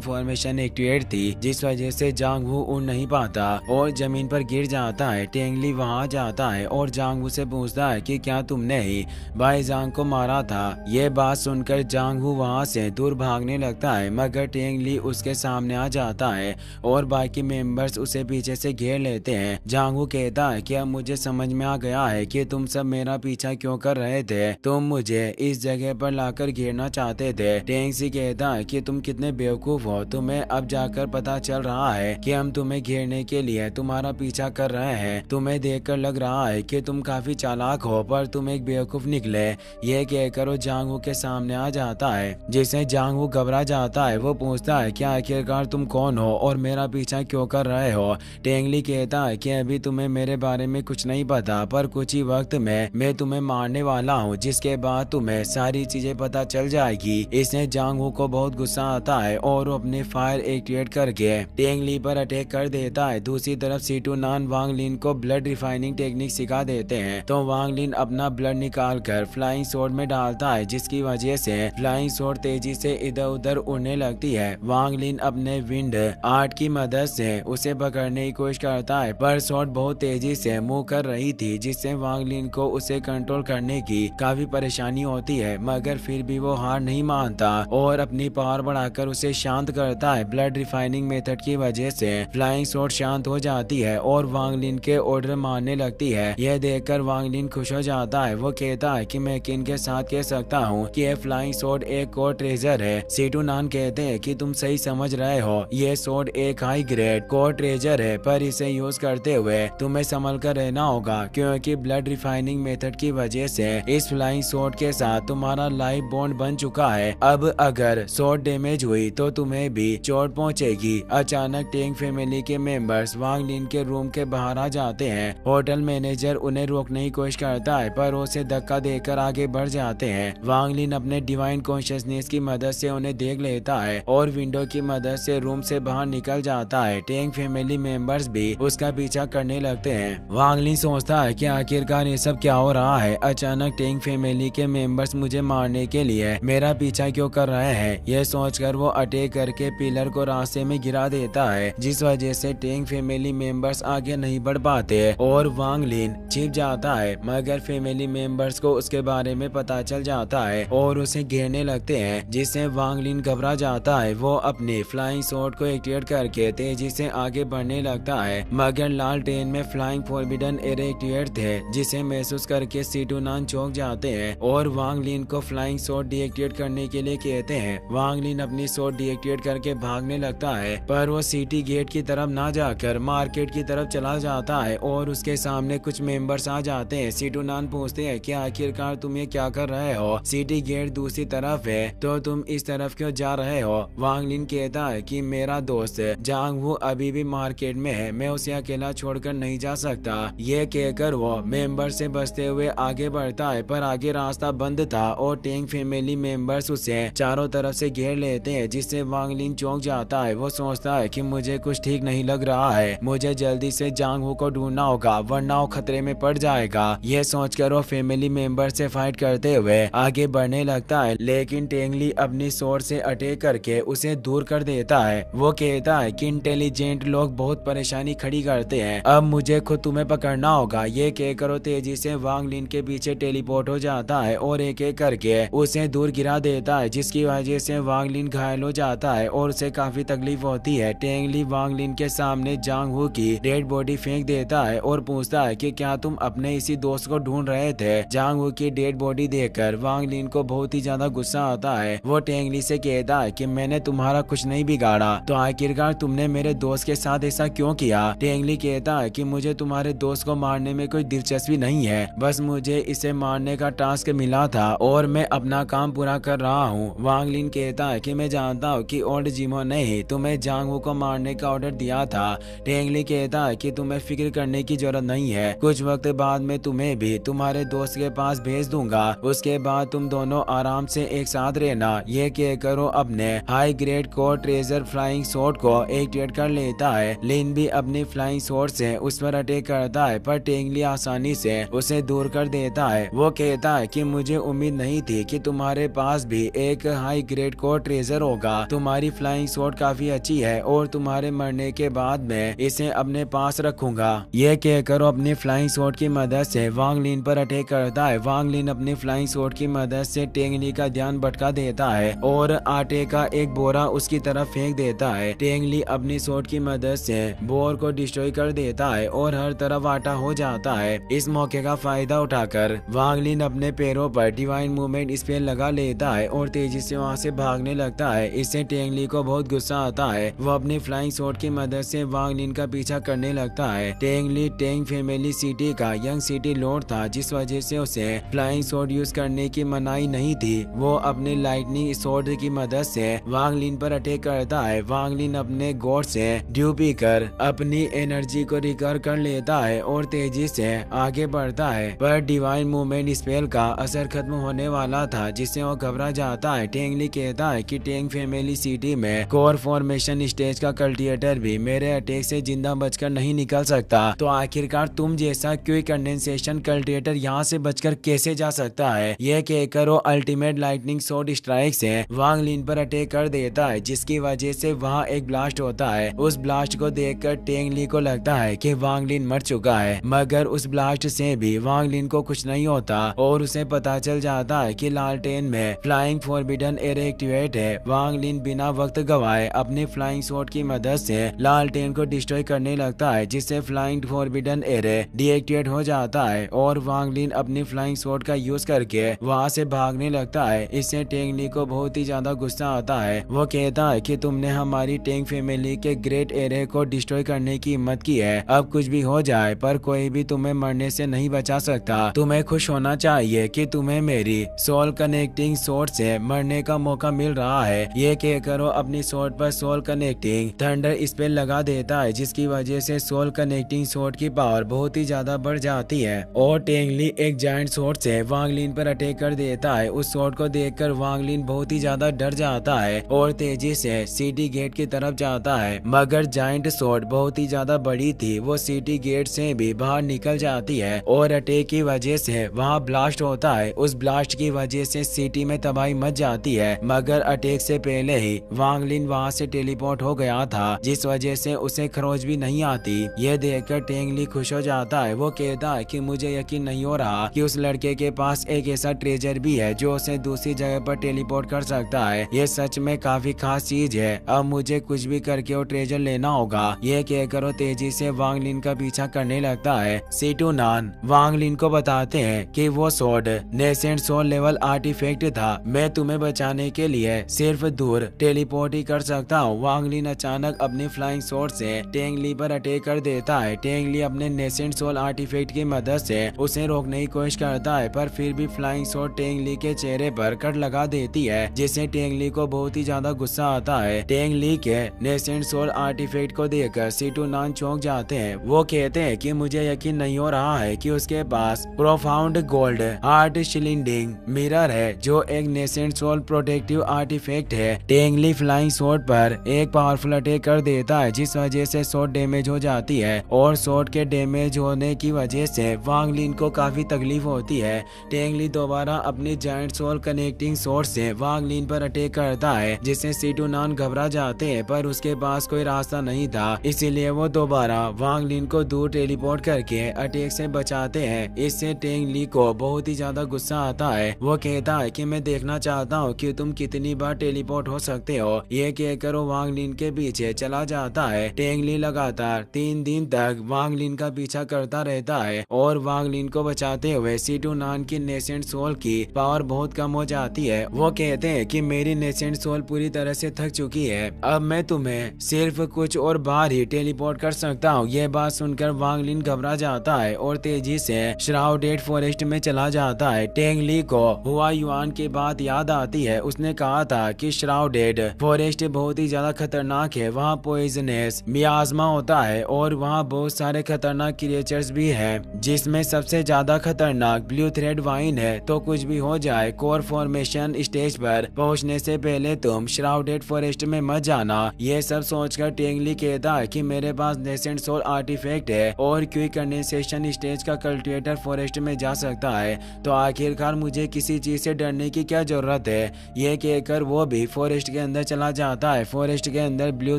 फॉर्मेशन एक्टिवेट थी, जिस वजह से जांग वो उड़ नहीं पाता और जमीन पर गिर जाता है। टेंग ली वहां जाता है और जांग से पूछता है कि क्या तुमने ही बाई जांग को मारा था। ये बात सुनकर जांग वहां से दूर भागने लगता है, मगर टेंग ली उसके सामने आ जाता है और बाकी मेंबर्स उसे पीछे से घेर लेते हैं। जांग कहता है कि अब मुझे समझ में आ गया है कि तुम सब मेरा पीछा क्यों कर रहे थे। तुम मुझे इस जगह पर लाकर घेरना चाहते थे। टेंग सी कहता है कि तुम कितने बेवकूफ हो, तुम्हें अब जाकर पता चल रहा है कि हम तुम्हें घेरने के लिए तुम्हारा पीछा कर रहे हैं। तुम्हें देखकर लग रहा है कि तुम काफी चालाक हो, पर तुम एक बेवकूफ निकले। ये कहकर वो जांगवू के सामने आ जाता है, जिससे जांगवू घबरा जाता है। वो पूछता है कि आखिरकार तुम कौन हो और मेरा पीछा क्यों कर रहे हो। टेंगली कहता है कि अभी तुम्हें मेरे बारे में कुछ नहीं पता, पर कुछ ही वक्त में मैं तुम्हें मारने वाला हूँ, जिसके बाद तुम्हें सारी चीजें पता चल जाएगी। इसने जांगवू को बहुत गुस्सा आता है और वो अपने फायर एक्टिवेट करके टेंग ली पर अटैक कर देता है। दूसरी तरफ सिटुनान वांगलिन को ब्लड रिफाइनिंग टेक्निक सिखा देते हैं, तो वांगलिन अपना ब्लड निकाल कर फ्लाइंग स्वॉर्ड में डालता है, जिसकी वजह से फ्लाइंग स्वॉर्ड तेजी से इधर उधर उड़ने लगती है। वांगलिन अपने विंड आर्ट की मदद से उसे पकड़ने की कोशिश करता है, पर स्वॉर्ड बहुत तेजी से मूव कर रही थी, जिससे वांगलिन को उसे कंट्रोल करने की काफी परेशानी होती है, मगर फिर भी वो हार नहीं मानता और अपनी पावर बढ़ाकर उसे शांत करता है। ब्लड रिफाइनिंग मेथड की वजह से फ्लाइंग स्वॉर्ड शांत हो जाती है और वांगलिन के ऑर्डर मारने लगती है। यह देखकर वांगलिन खुश हो जाता है। वो कहता है कि मैं यकीन के साथ कह सकता हूँ कि यह फ्लाइंग स्वॉर्ड एक और ट्रेजर है। सिटुनान कहते हैं कि तुम सही समझ रहे हो, यह स्वॉर्ड एक हाई ग्रेड कोर ट्रेजर है, पर इसे यूज करते हुए तुम्हें संभल कर रहना होगा, क्योंकि ब्लड रिफाइनिंग मेथड की वजह से इस फ्लाइंग स्वॉर्ड के साथ तुम्हारा लाइफ बॉन्ड बन चुका है। अब अगर स्वॉर्ड डैमेज हुई तो तुम्हें भी चोट पहुंचेगी। अचानक टेंग फैमिली के मेंबर्स वांगलिन के रूम के बाहर आ जाते हैं। होटल मैनेजर उन्हें रोकने की कोशिश करता है, पर उसे धक्का देकर आगे बढ़ जाते हैं। वांगलिन अपने डिवाइन कॉन्शियसनेस की मदद से उन्हें देख लेता है और विंडो विंडो की मदद से रूम से बाहर निकल जाता है। टेंग फैमिली मेंबर्स भी उसका पीछा करने लगते हैं। वांग लिन सोचता है कि आखिरकार ये सब क्या हो रहा है। अचानक टेंग फैमिली के मेंबर्स मुझे मारने के लिए मेरा पीछा क्यों कर रहे हैं। यह सोचकर वो अटैक करके पिलर को रास्ते में गिरा देता है, जिस वजह से टेंग फैमिली मेंबर्स आगे नहीं बढ़ पाते और वांग लिन छिप जाता है। मगर फैमिली मेंबर्स को उसके बारे में पता चल जाता है और उसे घेरने लगते हैं, जिससे वांग लिन घबरा जाता है। वो अपनी फ्लाइंग शॉट को एक्टिवेट करके तेजी से आगे बढ़ने लगता है, मगर लालटेन में फ्लाइंग फॉरबिडन एरे एक्टिवेट थे, जिसे महसूस करके सीटूनान चौंक जाते हैं और वांग लिन को फ्लाइंग शॉट डीएक्टिवेट करने के लिए कहते हैं। वांग लिन अपनी शॉट डीएक्टिवेट करके भागने लगता है, पर वो सिटी गेट की तरफ ना जाकर मार्केट की तरफ चला जाता है और उसके सामने कुछ मेंबर्स आ जाते हैं। सीटूनान पूछते हैं कि आखिरकार तुम ये क्या कर रहे हो, सिटी गेट दूसरी तरफ है तो तुम इस तरफ क्यों जा रहे हो। वांग लिन कहता है कि मेरा दोस्त जांग वू अभी भी मार्केट में है, मैं उसे अकेला छोड़कर नहीं जा सकता। ये कहकर वो मेंबर से बचते हुए आगे बढ़ता है, पर आगे रास्ता बंद था और टेंग फैमिली मेंबर्स उसे चारों तरफ से घेर लेते हैं, जिससे वांग लिन चौंक जाता है। वो सोचता है कि मुझे कुछ ठीक नहीं लग रहा है, मुझे जल्दी से जांग वू को ढूंढना होगा वरना वो खतरे में पड़ जाएगा। ये सोचकर वो फैमिली मेंबर से फाइट करते हुए आगे बढ़ने लगता है, लेकिन टेंगली अपनी स्वॉर्ड से अटैक करके उसे दूर कर देता है। वो कहता है कि इंटेलिजेंट लोग बहुत परेशानी खड़ी करते हैं, अब मुझे खुद तुम्हें पकड़ना होगा। ये कहकर वो तेजी से वांग लिन के पीछे टेलीपोर्ट हो जाता है और एक एक करके उसे दूर गिरा देता है, जिसकी वजह से वांग लिन घायल हो जाता है और उसे काफी तकलीफ होती है। टेंगली वांग लिन के सामने जांग वू की डेड बॉडी फेंक देता है और पूछता है कि क्या तुम अपने इसी दोस्त को ढूंढ रहे थे। जांग वू की डेड बॉडी देखकर वांग लिन को बहुत ही ज्यादा गुस्सा आता है। वो टेंगली से कहता है कि मैंने तुम्हारा कुछ नहीं बिगाड़ा, तो आखिरकार तुमने मेरे दोस्त के साथ ऐसा क्यों किया। टेंगली कहता है कि मुझे तुम्हारे दोस्त को मारने में कोई दिलचस्पी नहीं है, बस मुझे इसे मारने का टास्क मिला था और मैं अपना काम पूरा कर रहा हूँ। वांग लिन कहता है कि मैं जानता हूँ कि ओल्ड जिमो ने ही तुम्हें जांग वू को मारने का ऑर्डर दिया था। टेंगली कहता है कि तुम्हें फिक्र करने की जरूरत नहीं है, कुछ वक्त बाद में तुम्हें भी तुम्हारे दोस्त के पास भेज दूंगा, उसके बाद तुम दोनों आराम से एक साथ रहना। ये कहकर वो अपने high grade core treasure flying shot को एक्टिवेट कर लेता है। लिन भी अपनी फ्लाइंग शॉट से उस पर अटैक करता है, पर टेंगली आसानी से उसे दूर कर देता है। वो कहता है कि मुझे उम्मीद नहीं थी कि तुम्हारे पास भी एक हाई ग्रेड कोर ट्रेजर होगा, तुम्हारी फ्लाइंग शॉट काफी अच्छी है और तुम्हारे मरने के बाद मैं इसे अपने पास रखूंगा। ये कहकर वो अपनी फ्लाइंग शॉट की मदद से वांग लिन पर अटैक करता है। वांग लिन अपनी फ्लाइंग शॉट की मदद से टेंगली का ध्यान भटका देता है और आटे का एक बोरा उसकी तरफ फेंक देता है। टेंगली अपनी शॉट की मदद से बोर को डिस्ट्रॉय कर देता है और हर तरफ आटा हो जाता है। इस मौके का फायदा उठाकर वांग लिन अपने पैरों पर डिवाइन मूवमेंट स्पेल लगा लेता है और तेजी से वहाँ से भागने लगता है। इससे टेंगली को बहुत गुस्सा आता है। वो अपनी फ्लाइंग शॉट की मदद से वांग लिन का पीछा करने लगता है। टेंगली टेंग फैमिली सिटी का यंग सिटी लॉर्ड था, जिस वजह से उसे फ्लाइंग शॉट यूज करने की मनाही नहीं थी। वो अपने लाइटनिंग शॉट की मदद से वांग लिन पर अटैक करता है। वांग लिन अपने गॉड से ड्यू पीकर अपनी एनर्जी को रिकवर कर लेता है और तेजी से आगे बढ़ता है, पर डिवाइन मूवमेंट स्पेल का असर खत्म होने वाला था, जिससे वो घबरा जाता है। टेंगली कहता है कि टेंग फैमिली सिटी में कोर फॉर्मेशन स्टेज का कल्टिवेटर भी मेरे अटैक से जिंदा बचकर नहीं निकल सकता, तो आखिरकार तुम जैसा क्विक कंडेंसेशन कल्टिवेटर यहाँ से बचकर कैसे जा सकता है। यह कहकर वो अल्टीमेट लाइटनिंग शॉट स्ट्राइक से वांग लिन पर अटैक कर देता है, जिसकी वजह से वहाँ एक ब्लास्ट होता है। उस ब्लास्ट को देखकर टेंगली को लगता है कि वांग लिन मर चुका है, मगर उस ब्लास्ट से भी वांग लिन को कुछ नहीं होता और उसे पता चल जाता है कि लालटेन में फ्लाइंग फॉरबिडन एरे एक्टिवेट है। वांग लिन बिना वक्त गवाए अपनी फ्लाइंग शॉट की मदद से लालटेन को डिस्ट्रॉय करने लगता है, जिससे फ्लाइंग फॉरबिडन एरे डीएक्टिवेट हो जाता है और वांग लिन अपनी फ्लाइंग शॉट का यूज करके वहाँ से भागने लगता है। इससे टेंगली को बहुत ही ज्यादा गुस्सा आता है। वो कहता है कि तुमने हमारी टेंग फैमिली के ग्रेट एरे को डिस्ट्रॉय करने की हिम्मत की है, अब कुछ भी हो जाए पर कोई भी तुम्हें मरने से नहीं बचा सकता। तुम्हें खुश होना चाहिए कि तुम्हें मेरी सोल कनेक्टिंग शॉट से मरने का मौका मिल रहा है। ये कहकर वो अपनी शॉट पर सोल कनेक्टिंग थंडर स्पेल लगा देता है, जिसकी वजह से सोल कनेक्टिंग शॉट की पावर बहुत ही ज्यादा बढ़ जाती है और टेंगली एक जायंट शॉट से वांग लिन पर अटैक कर देता है। उस शॉट को देखकर वांग लिन बहुत ही ज्यादा डर जाता है और तेजी से सिटी गेट की तरफ जाता है, मगर जायंट स्वॉर्ड बहुत ही ज्यादा बड़ी थी। वो सिटी गेट से भी बाहर निकल जाती है और अटैक की वजह से वहाँ ब्लास्ट होता है। उस ब्लास्ट की वजह से सिटी में तबाही मच जाती है, मगर अटैक से पहले ही वांग लिन वहाँ से टेलीपोर्ट हो गया था, जिस वजह से उसे खरोच भी नहीं आती। यह देखकर टेंग ली खुश हो जाता है। वो कहता है कि मुझे यकीन नहीं हो रहा कि उस लड़के के पास एक ऐसा ट्रेजर भी है जो उसे दूसरी जगह पर टेलीपोर्ट कर सकता है। यह सच में काफी खास चीज है। अब मुझे कुछ भी करके वो ट्रेजर लेना होगा। यह कहकर वो तेजी से वांग लिन का पीछा करने लगता है। सीटू नान वांग लिन को बताते हैं कि वो sword nascent soul level artifact था। मैं तुम्हें बचाने के लिए सिर्फ दूर टेलीपोर्ट ही कर सकता हूँ। वांग लिन अचानक अपनी फ्लाइंग स्वॉर्ड से टेंग ली पर अटैक कर देता है। टेंग ली अपने नेसेंट सोल आर्टिफैक्ट की मदद से उसे रोकने की कोशिश करता है, पर फिर भी फ्लाइंग स्वॉर्ड टेंग ली के चेहरे पर कट लगा देती है, जिससे टेंग ली को बहुत ही ज्यादा गुस्सा आता है। टेंग ली के नेसेंट सोल आर्टिफैक्ट को देखकर सीटू नान चौंक जाते हैं। वो कहते हैं कि मुझे यकीन नहीं हो रहा है कि उसके पास प्रोफाउंड गोल्ड हार्ट शिलिंडिंग मिरर है, जो एक नेसेंट सोल प्रोटेक्टिव आर्टिफैक्ट है। टेंग ली फ्लाइंग स्वॉर्ड पर एक पावरफुल अटैक कर देता है, जिस वजह से स्वॉर्ड डैमेज हो जाती है और स्वॉर्ड के डैमेज होने की वजह से वांग लिन को काफी तकलीफ होती है। टेंग ली दोबारा अपनी जायंट सोल कनेक्टिंग स्वॉर्ड से वांग लिन पर अटैक करता है, जिससे सीटू नान घबरा जाते हैं, पर उसके पास कोई रास्ता नहीं था, इसीलिए वो दोबारा वांग लिन को दूर टेलीपोर्ट करके अटैक से बचाते हैं। इससे टेंग ली को बहुत ही ज्यादा गुस्सा आता है। वो कहता है कि मैं देखना चाहता हूँ कि तुम कितनी बार टेलीपोर्ट हो सकते हो। ये कहकर वो वांग लिन के पीछे चला जाता है। टेंग ली लगातार 3 दिन तक वांग लिन का पीछा करता रहता है और वांग लिन को बचाते हुए सीटू नान की नेसेंट सोल की पावर बहुत कम हो जाती है। वो कहते हैं कि मेरी नेसेंट सोल पूरी तरह से थक चुकी है, अब मैं तुम्हें सिर्फ कुछ और बार ही टेलीपोर्ट कर सकता हूँ। यह बात सुनकर वांग लिन घबरा जाता है और तेजी से श्राउडेड फॉरेस्ट में चला जाता है। टेंग ली को हुआ युआन की बात याद आती है। उसने कहा था कि श्राउडेड फॉरेस्ट बहुत ही ज्यादा खतरनाक है, वहाँ पॉइजनस मियाज्मा होता है और वहाँ बहुत सारे खतरनाक क्रिएचर्स भी हैं, जिसमें सबसे ज्यादा खतरनाक ब्लू थ्रेड वाइन है। तो कुछ भी हो जाए, कोर फॉर्मेशन स्टेज पर पहुंचने से पहले तुम श्राउडेड फॉरेस्ट में मत जाना। ये सब सोचकर टेंग ली कहता है कि मेरे पास नेसेंट सोल आर्टिफैक्ट है और क्विक कंडेंसेशन स्टेज का कल्टिवेटर फॉरेस्ट में जा सकता है, तो आखिरकार मुझे किसी चीज से डरने की क्या जरूरत है। ये कहकर वो भी फॉरेस्ट के अंदर चला जाता है। फॉरेस्ट के अंदर ब्लू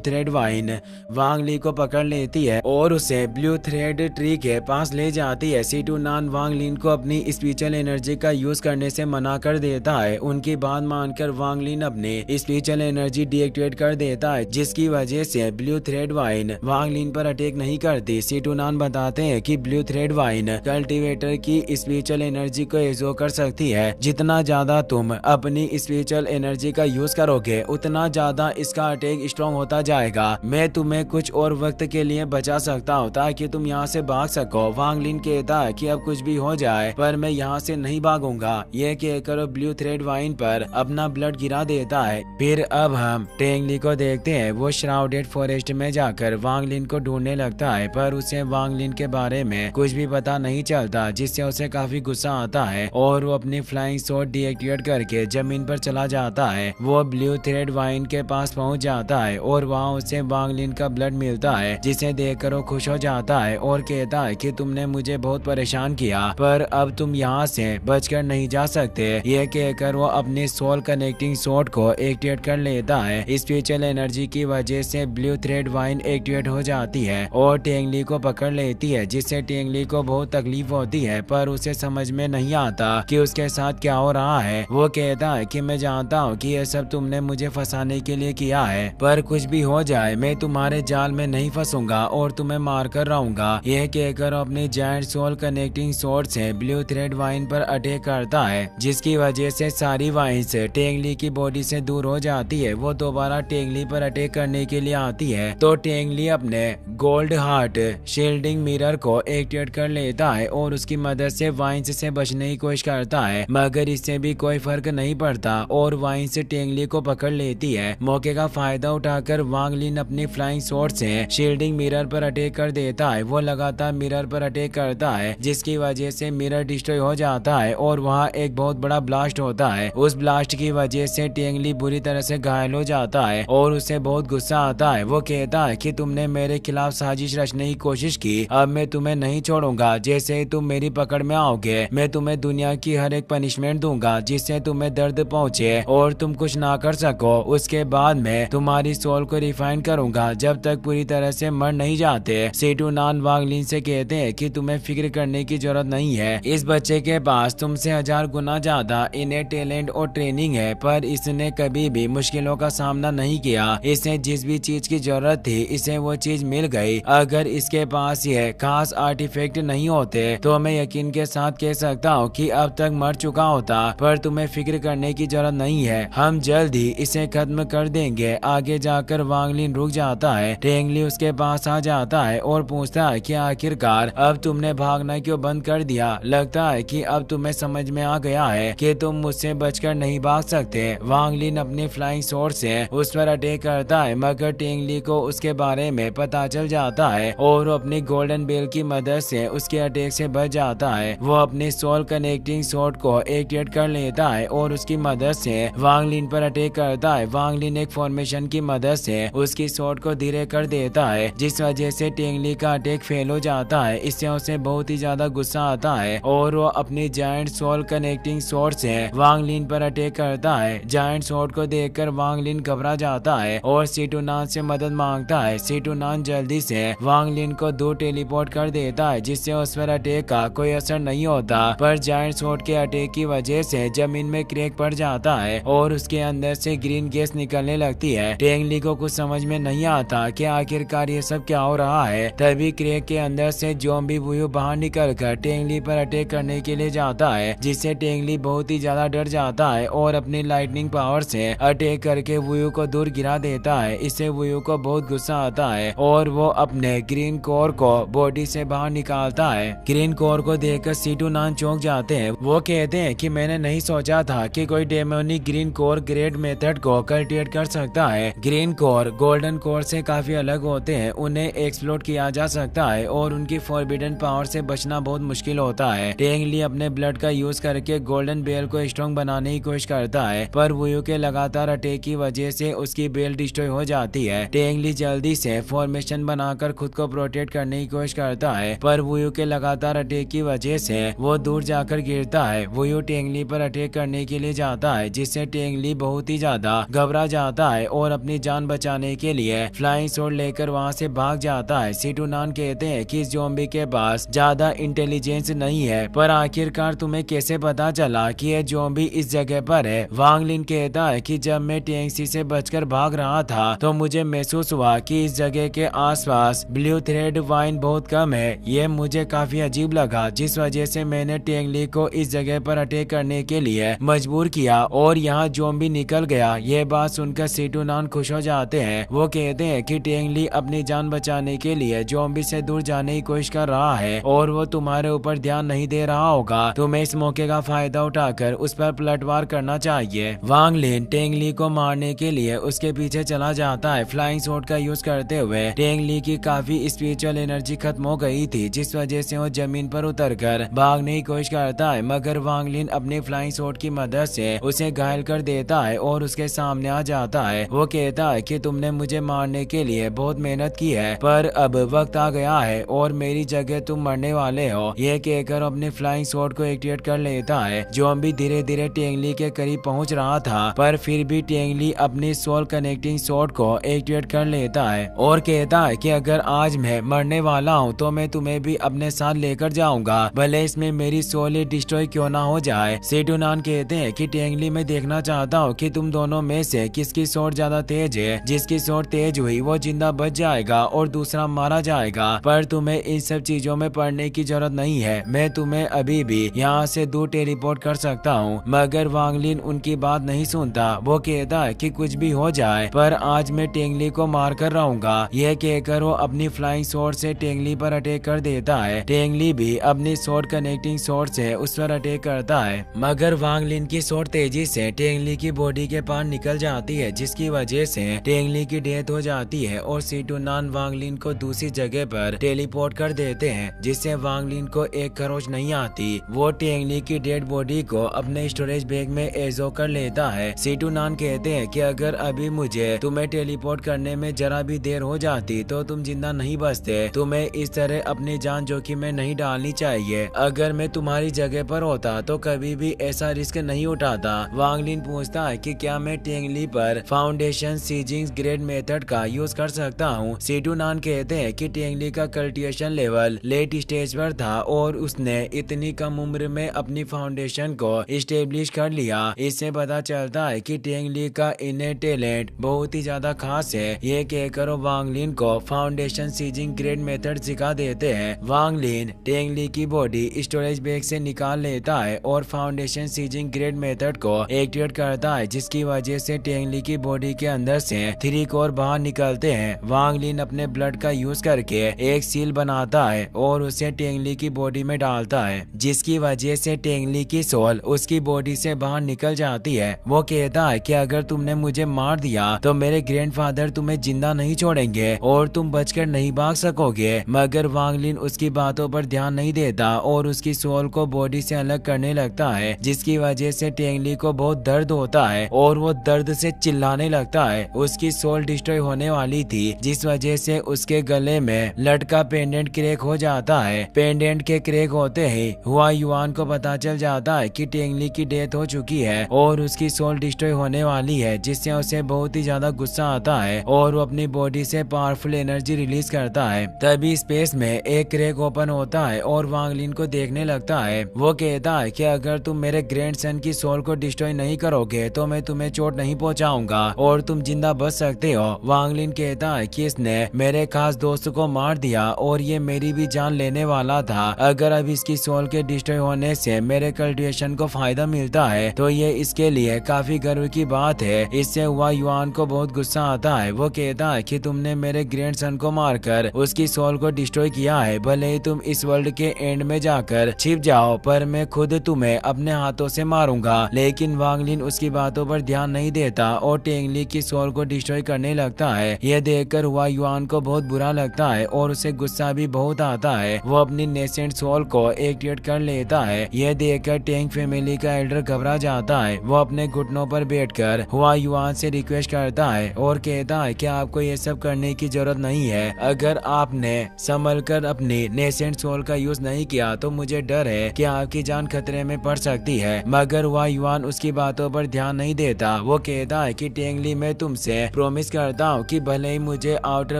थ्रेड वाइन वांग ली को पकड़ लेती है और उसे ब्लू थ्रेड ट्री के पास ले जाती है। सीटू नान वांग लिन को अपनी स्पिरिचुअल एनर्जी का यूज करने से मना कर देता है। उनकी बात मानकर वांग लिन अपनी स्पिरिचुअल एनर्जी डीएक्टिवेट कर देता है, जिसकी वजह से ब्लू थ्रेड वाइन वांग लिन पर अटैक नहीं करती। सीटू नान बताते हैं कि ब्लू थ्रेड वाइन कल्टीवेटर की स्पिरिचुअल एनर्जी को एब्जॉर्ब कर सकती है। जितना ज्यादा तुम अपनी स्पिरिचुअल एनर्जी का यूज करोगे, उतना ज्यादा इसका अटैक स्ट्रॉन्ग होता जाएगा। मैं तुम्हें कुछ और वक्त के लिए बचा सकता हूँ ताकि तुम यहाँ से भाग सको। वांग लिन कहता है कि अब कुछ भी हो जाए पर मैं यहाँ से नहीं भागूंगा। ये कहकर ब्लू थ्रेड वाइन पर अपना ब्लड गिरा देता है। फिर अब हम टेंग ली को देखते हैं। वो श्राउडेड फॉरेस्ट में जाकर वांग लिन को ढूंढने लगता है, पर उसे वांग लिन के बारे में कुछ भी पता नहीं चलता, जिससे उसे काफी गुस्सा आता है और वो अपनी फ्लाइंग स्वॉर्ड डीएक्टिवेट करके जमीन पर चला जाता है। वो ब्लू थ्रेड वाइन के पास पहुंच जाता है और वहाँ उसे वांग लिन का ब्लड मिलता है, जिसे देखकर वो खुश हो जाता है और कहता है कि तुमने मुझे बहुत परेशान किया, पर अब तुम यहाँ से बचकर नहीं जा सकते। ये कहकर वो अपनी सोल कनेक्टिंग स्वॉर्ड को एक्टिवेट कर लेता है। स्पिरिचुअल एनर्जी की वजह से ब्लू थ्रेड वाइन एक्टिवेट हो जाती है और टेंग ली को पकड़ लेती है, जिससे टेंग ली को बहुत तकलीफ होती है, पर उसे समझ में नहीं आता कि उसके साथ क्या हो रहा है। वो कहता है कि मैं जानता हूँ कि ये सब तुमने मुझे फंसाने के लिए किया है, पर कुछ भी हो जाए मैं तुम्हारे जाल में नहीं फंसूंगा और तुम्हें मार कर रहूंगा। यह कहकर अपनी जायंट सोल कनेक्टिंग स्वॉर्ड से ब्लू थ्रेड वाइन पर अटैक करता है, जिसकी वजह से सारी वाइन्स टेंग ली की बॉडी से दूर हो जाती है। वो दोबारा टेंग ली पर अटैक करने के लिए आती है, तो टेंग ली अपने गोल्ड हार्ट शील्डिंग मिरर को एक्टिवेट कर लेता है और उसकी मदद से वाइन्स से बचने की कोशिश करता है, मगर इससे भी कोई फर्क नहीं पड़ता और वाइन्स टेंग ली को पकड़ लेती है। मौके का फायदा उठाकर वांग लिन अपनी फ्लाइंग स्वॉर्ड से शील्डिंग मिरर पर अटैक कर देता है। वो लगातार मिरर पर अटैक करता है, जिसकी वजह से मिरर डिस्ट्रॉय हो जाता है और वहाँ एक बहुत बड़ा ब्लास्ट होता है। उस ब्लास्ट की वजह से टेंग ली बुरी तरह से घायल हो जाता है और उसे बहुत गुस्सा आता है। वो कहता है कि तुमने मेरे खिलाफ साजिश रचने की कोशिश की, अब मैं तुम्हें नहीं छोड़ूंगा। जैसे ही तुम मेरी पकड़ में आओगे मैं तुम्हें दुनिया की हर एक पनिशमेंट दूंगा जिससे तुम्हें दर्द पहुंचे और तुम कुछ ना कर सको। उसके बाद मैं तुम्हारी सोल को रिफाइन करूंगा जब तक पूरी तरह से मर नहीं जाते। सेटू नान वांग लिन से कहते हैं कि तुम्हें फिक्र करने की जरूरत नहीं है, इस बच्चे के पास तुमसे 1000 गुना ज्यादा इन्हें टैलेंट और ट्रेनिंग है, पर इसने कभी भी मुश्किलों का सामना नहीं किया। इसे जिस भी चीज की जरूरत थी इसे वो चीज मिल गई। अगर इसके पास ये खास आर्टिफैक्ट नहीं होते तो मैं यकीन के साथ कह सकता हूँ कि अब तक मर चुका होता, पर तुम्हें फिक्र करने की जरूरत नहीं है, हम जल्द ही इसे खत्म कर देंगे। आगे जाकर वांग लिन रुक जाता है। टेंग ली उसके पास आ जाता है और पूछता है कि आखिरकार अब तुमने भागना क्यों बंद कर दिया? लगता है कि अब तुम्हें समझ में आ गया है कि तुम मुझसे बचकर नहीं भाग सकते। वांग लिन अपनी फ्लाइंग स्वॉर्ड से उस पर अटैक करता है, मगर टेंग ली को उसके बारे में पता चल जाता है और वो अपनी गोल्डन बेल की मदद से उसके अटैक से बच जाता है। वो अपनी सोल कनेक्टिंग स्वॉर्ड को एक्टिवेट कर लेता है और उसकी मदद से वांग लिन पर अटैक करता है। वांग लिन एक फॉर्मेशन की मदद से उसकी स्वॉर्ड को धीरे कर देता है, जिस वजह से टेंग ली का अटैक फेल हो जाता है। इससे उसे बहुत ही ज्यादा गुस्सा आता है और वो अपनी जायंट सोल कनेक्टिंग स्वॉर्ड से वांग लिन पर अटैक करता है। जायंट स्वॉर्ड को देखकर वांग लिन घबरा जाता है और सेटू नान से मदद मांगता है। सेटू नान जल्दी से वांग लिन को दूर टेलीपोर्ट कर देता है, जिससे उस पर अटैक का कोई असर नहीं होता, पर जायंट स्वॉर्ड के अटैक की वजह से जमीन में क्रैक पड़ जाता है और उसके अंदर से ग्रीन गैस निकलने लगती है। टेंग ली को कुछ समझ में नहीं आता कि आखिरकार ये सब क्या हो रहा है। तभी क्रैक के अंदर से ज़ॉम्बी वुयू बाहर निकलकर टेंग ली पर अटैक करने के लिए जाता है, जिससे टेंग ली बहुत ही ज्यादा डर जाता है और अपनी लाइटनिंग पावर से अटैक करके वुयू को दूर गिरा देता है। इससे वुयू को बहुत गुस्सा आता है और वो अपने ग्रीन कोर को बॉडी से बाहर निकालता है। ग्रीन कोर को देखकर सीटू नान चौंक जाते हैं। वो कहते हैं कि मैंने नहीं सोचा था कि कोई demonic green core grade method को कल्टिवेट कर सकता है। ग्रीन कोर गोल्डन कोर से काफी अलग होते हैं, उन्हें एक्सप्लोर किया जा सकता है और उनकी फॉरबिडन पावर से बचना बहुत मुश्किल होता है। टेंग ली अपने ब्लड का यूज करके गोल्डन बेल को स्ट्रॉन्ग बनाने की कोशिश करता है, पर वुयू के लगातार अटैक की वजह से उसकी बेल डिस्ट्रॉय हो जाती है। टेंग ली जल्दी से फॉर्मेशन बनाकर खुद को प्रोटेक्ट करने की कोशिश करता है, पर वुयू के लगातार अटैक की वजह से वो दूर जाकर गिरता है। वुयू टेंग ली पर अटैक करने के लिए जाता है, जिससे टेंग ली बहुत ही ज्यादा घबरा जाता है और अपनी जान बचाने के लिए फ्लाइंग स्वॉर्ड लेकर वहाँ से भाग जाता है। सीटू नान कहते हैं कि इस ज़ॉम्बी के पास ज्यादा इंटेलिजेंस नहीं है, पर आखिरकार तुम्हें कैसे पता चला कि ये ज़ॉम्बी इस जगह पर है? वांग लिन कहता है कि जब मैं टेंग सी से बचकर भाग रहा था तो मुझे महसूस हुआ कि इस जगह के आसपास ब्लू थ्रेड वाइन बहुत कम है। ये मुझे काफी अजीब लगा, जिस वजह से मैंने टेंग ली को इस जगह पर अटैक करने के लिए मजबूर किया और यहाँ ज़ॉम्बी निकल गया। ये बात सुनकर सीटू नान खुश हो जाते हैं। वो कहते हैं कि टेंग ली अपनी जान बचाने के लिए ज़ॉम्बी से दूर जाने की कोशिश कर रहा है और वो तुम्हारे ऊपर ध्यान नहीं दे रहा होगा। तुम्हें इस मौके का फायदा उठाकर उस पर पलटवार करना चाहिए। वांग लिन टेंग ली को मारने के लिए उसके पीछे चला जाता है। फ्लाइंग स्वॉर्ड का यूज करते हुए टेंग ली की काफी स्पिरिचुअल एनर्जी खत्म हो गई थी, जिस वजह से वो जमीन पर उतरकर भागने की कोशिश करता है, मगर वांग लिन अपनी फ्लाइंग स्वॉर्ड की मदद से उसे घायल कर देता है और उसके सामने आ जाता है। वो कहता है कि तुमने मुझे मारने के लिए बहुत मेहनत की है, पर अब वक्त आ गया है और मेरी जगह तुम मरने वाले हो। ये कहकर अपनी फ्लाइंग स्वॉर्ड को एक्टिवेट कर लेता है। ज़ॉम्बी धीरे धीरे टेंग ली के करीब पहुंच रहा था, पर फिर भी टेंग ली अपनी सोल कनेक्टिंग स्वॉर्ड को एक्टिवेट कर लेता है और कहता है कि अगर आज मैं मरने वाला हूँ तो मैं तुम्हें भी अपने साथ लेकर जाऊंगा, भले इसमें मेरी सोल ही डिस्ट्रॉय क्यों ना हो जाए। सेटू नान कहते हैं कि टेंग ली मैं देखना चाहता हूँ कि तुम दोनों में से किसकी स्वॉर्ड ज्यादा तेज है। जिसकी स्वॉर्ड तेज हुई वो जिंदा बच जाएगा और दूसरा मारा जाएगा, पर तुम्हें इन सब चीजों में पड़ने की जरूरत नहीं है। मैं तुम्हें अभी भी यहाँ से दूर टेलीपोर्ट कर सकता हूँ। मगर वांग लिन उनकी बात नहीं सुनता। वो कहता है कि कुछ भी हो जाए पर आज मैं टेंग ली को मार कर रहूंगा। यह कहकर वो अपनी फ्लाइंग स्वॉर्ड से टेंग ली पर अटैक कर देता है। टेंग ली भी अपनी स्वॉर्ड कनेक्टिंग स्वॉर्ड से उस पर अटैक करता है, मगर वांग लिन की स्वॉर्ड तेजी से टेंग ली की बॉडी के पार निकल जाती है, जिसकी वजह से टेंग ली की डेथ हो जाती है और सीटू नान वांग लिन को दूसरी जगह पर टेलीपोर्ट कर देते हैं, जिससे वांग लिन को एक खरोच नहीं आती। वो टेंग ली की डेड बॉडी को अपने स्टोरेज बैग में एजो कर लेता है। सीटू नान नान कहते हैं कि अगर अभी मुझे तुम्हें टेलीपोर्ट करने में जरा भी देर हो जाती तो तुम जिंदा नहीं बचते। तुम्हें इस तरह अपनी जान जोखिम में नहीं डालनी चाहिए। अगर मैं तुम्हारी जगह पर होता तो कभी भी ऐसा रिस्क नहीं उठाता। वांग लिन पूछता है कि क्या मैं टेंगली पर फाउंडेशन सीजिंग ग्रेड मेथड का यूज कर सकता हूँ। सीटू नान कहते हैं कि टेंगली का कल्टिवेशन लेवल लेट स्टेज पर था और उसने इतनी कम उम्र में अपनी फाउंडेशन को स्टेब्लिश कर लिया। इससे पता चलता है कि टेंगली का इन्हें टैलेंट बहुत ही ज्यादा खास है। ये कहकर वांग लिन को फाउंडेशन सीजिंग ग्रेड मेथड सिखा देते हैं। वांग लिन टेंगली की बॉडी स्टोरेज बैग से निकाल लेता है और फाउंडेशन सीजिंग ग्रेड मेथड को एक्टिवेट करता है, जिसकी वजह से टेंगली की बॉडी के अंदर से 3 कोर बाहर निकलते हैं। वांग लिन अपने ब्लड का यूज करके एक सील बनाता है और उसे टेंगली की बॉडी में डालता है, जिसकी वजह से टेंगली की सोल उसकी बॉडी से बाहर निकल जाती है। वो कहता है कि अगर तुमने मुझे मार दिया तो मेरे ग्रैंडफादर तुम्हें जिंदा नहीं छोड़ेंगे और तुम बचकर नहीं भाग सकोगे। मगर वांग लिन उसकी बातों पर ध्यान नहीं देता और उसकी सोल को बॉडी से अलग करने लगता है, जिसकी वजह से टेंगली को बहुत दर्द होता है और वो दर्द से चिल्लाने लगता है। उसकी सोल डिस्ट्रॉय होने वाली थी, जिस वजह से उसके गले में लटका पेंडेंट क्रैक हो जाता है। पेंडेंट के क्रैक होते ही हुआ युआन को पता चल जाता है कि टेंगली की डेथ हो चुकी है और उसकी सोल डिस्ट्रॉय होने वाली है, जिससे उसे बहुत ही ज्यादा गुस्सा आता है और वो अपनी बॉडी से पावरफुल एनर्जी रिलीज करता है। तभी स्पेस में एक क्रैक ओपन होता है और वांग लिन को देखने लगता है। वो कहता है कि अगर तुम मेरे ग्रैंडसन की सोल को डिस्ट्रॉय नहीं करोगे तो मैं तुम्हें चोट नहीं पहुंचाऊंगा और तुम जिंदा बच सकते हो। वांग लिन कहता है कि इसने मेरे खास दोस्त को मार दिया और ये मेरी भी जान लेने वाला था। अगर अब इसकी सोल के डिस्ट्रॉय होने से मेरे कल्टिवेशन को फायदा मिलता है तो ये इसके लिए काफी गर्व की बात है। इससे हुआ युआन को बहुत गुस्सा आता है। वो कहता है कि तुमने मेरे ग्रैंडसन को मारकर उसकी सोल को डिस्ट्रॉय किया है, भले ही तुम इस वर्ल्ड के एंड में जाकर छिप जाओ, पर मैं खुद तुम्हें अपने हाथों से मारूंगा। लेकिन वांग लिन उसकी बातों पर ध्यान नहीं देता और टेंगली की सोल को डिस्ट्रॉय करने लगता है। यह देखकर हुआ युआन को बहुत बुरा लगता है और उसे गुस्सा भी बहुत आता है। वो अपनी नेसेंट सोल को एक्टिवेट कर लेता है। यह देखकर टेंग फैमिली का एल्डर घबरा जाता है। वो अपने घुटनों पर बैठकर हुआ युआन से रिक्वेस्ट करता है और कहता है कि आपको ये सब करने की जरूरत नहीं है। अगर आपने संभल कर अपनी नेसेंट सोल का यूज नहीं किया तो मुझे डर है कि आपकी जान खतरे में पड़ सकती है। मगर हुआ युआन उसकी बातों पर ध्यान नहीं देता। वो कहता है कि टेंगली मैं तुमसे प्रॉमिस करता हूँ कि भले ही मुझे आउटर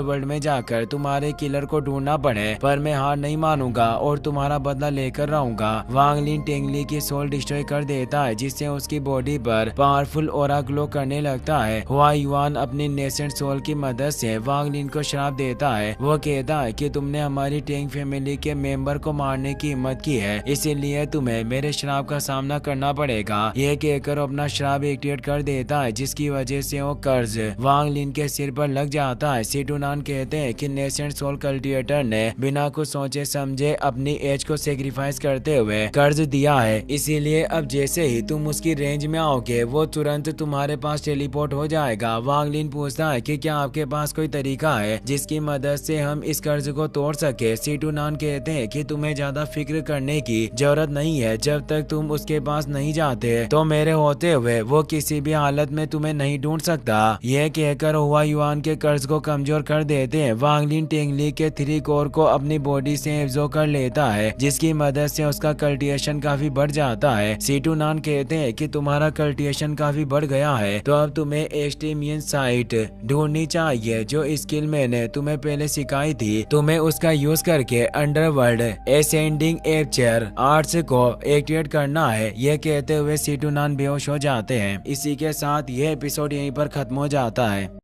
वर्ल्ड में जाकर तुम्हारे किलर को ढूंढना पड़े, पर मैं हार नहीं मानूंगा और तुम्हारा बदला लेकर रहूंगा। वांग लिन टेंगली की सोल डिस्ट्रॉय कर देता है, जिससे उसकी बॉडी पर पावरफुल ऑरा ग्लो करने लगता है। हुआ युआन अपनी नेसेंट सोल की मदद से वांग लिन को श्राप देता है। वो कहता है कि तुमने हमारी टेंग फैमिली के मेंबर को मारने की हिम्मत की है, इसीलिए तुम्हें मेरे श्राप का सामना करना पड़ेगा। ये कहकर अपना श्राप एक्टिवेट कर देता है, जिसकी वजह से वो कर्ज वांग लिन के सिर पर लग जाता है। सीटू नान कहते हैं कि नेसेंट सोल कल्टिवेटर ने बिना कुछ सोचे समझे अपनी एज को सेक्रीफाइस करते हुए कर्ज दिया है, इसीलिए अब जैसे ही तुम उसकी रेंज में आओगे वो तुरंत तुम्हारे पास टेलीपोर्ट हो जाएगा। वांग लिन पूछता है कि क्या आपके पास कोई तरीका है जिसकी मदद से हम इस कर्ज को तोड़ सके। सीटू नान कहते हैं कि तुम्हें ज्यादा फिक्र करने की जरूरत नहीं है, जब तक तुम उसके पास नहीं जाते तो मेरे होते हुए वो किसी भी हालत में तुम्हें नहीं ढूंढ सकता। यह कहकर हुआ युआन के कर्ज को कमजोर कर देते हैं। वांग लिन टेंगली के 3 कोर को अपनी बॉडी से एब्जॉर्ब कर लेता है, जिसकी मदद से उसका कल्टिवेशन काफी बढ़ जाता है। सीटू नान कहते हैं कि तुम्हारा कल्टिवेशन काफी बढ़ गया है, तो अब तुम्हें एक्सट्रीमियन साइट ढूंढनी चाहिए। जो स्किल मैंने तुम्हें पहले सिखाई थी, तुम्हें उसका यूज करके अंडरवर्ल्ड एसेंडिंग एपचर आर्ट्स को एक्टिवेट करना है। यह कहते हुए सीटू नान बेहोश हो जाते हैं। इसी के साथ यह एपिसोड यहीं पर खत्म हो जाता है।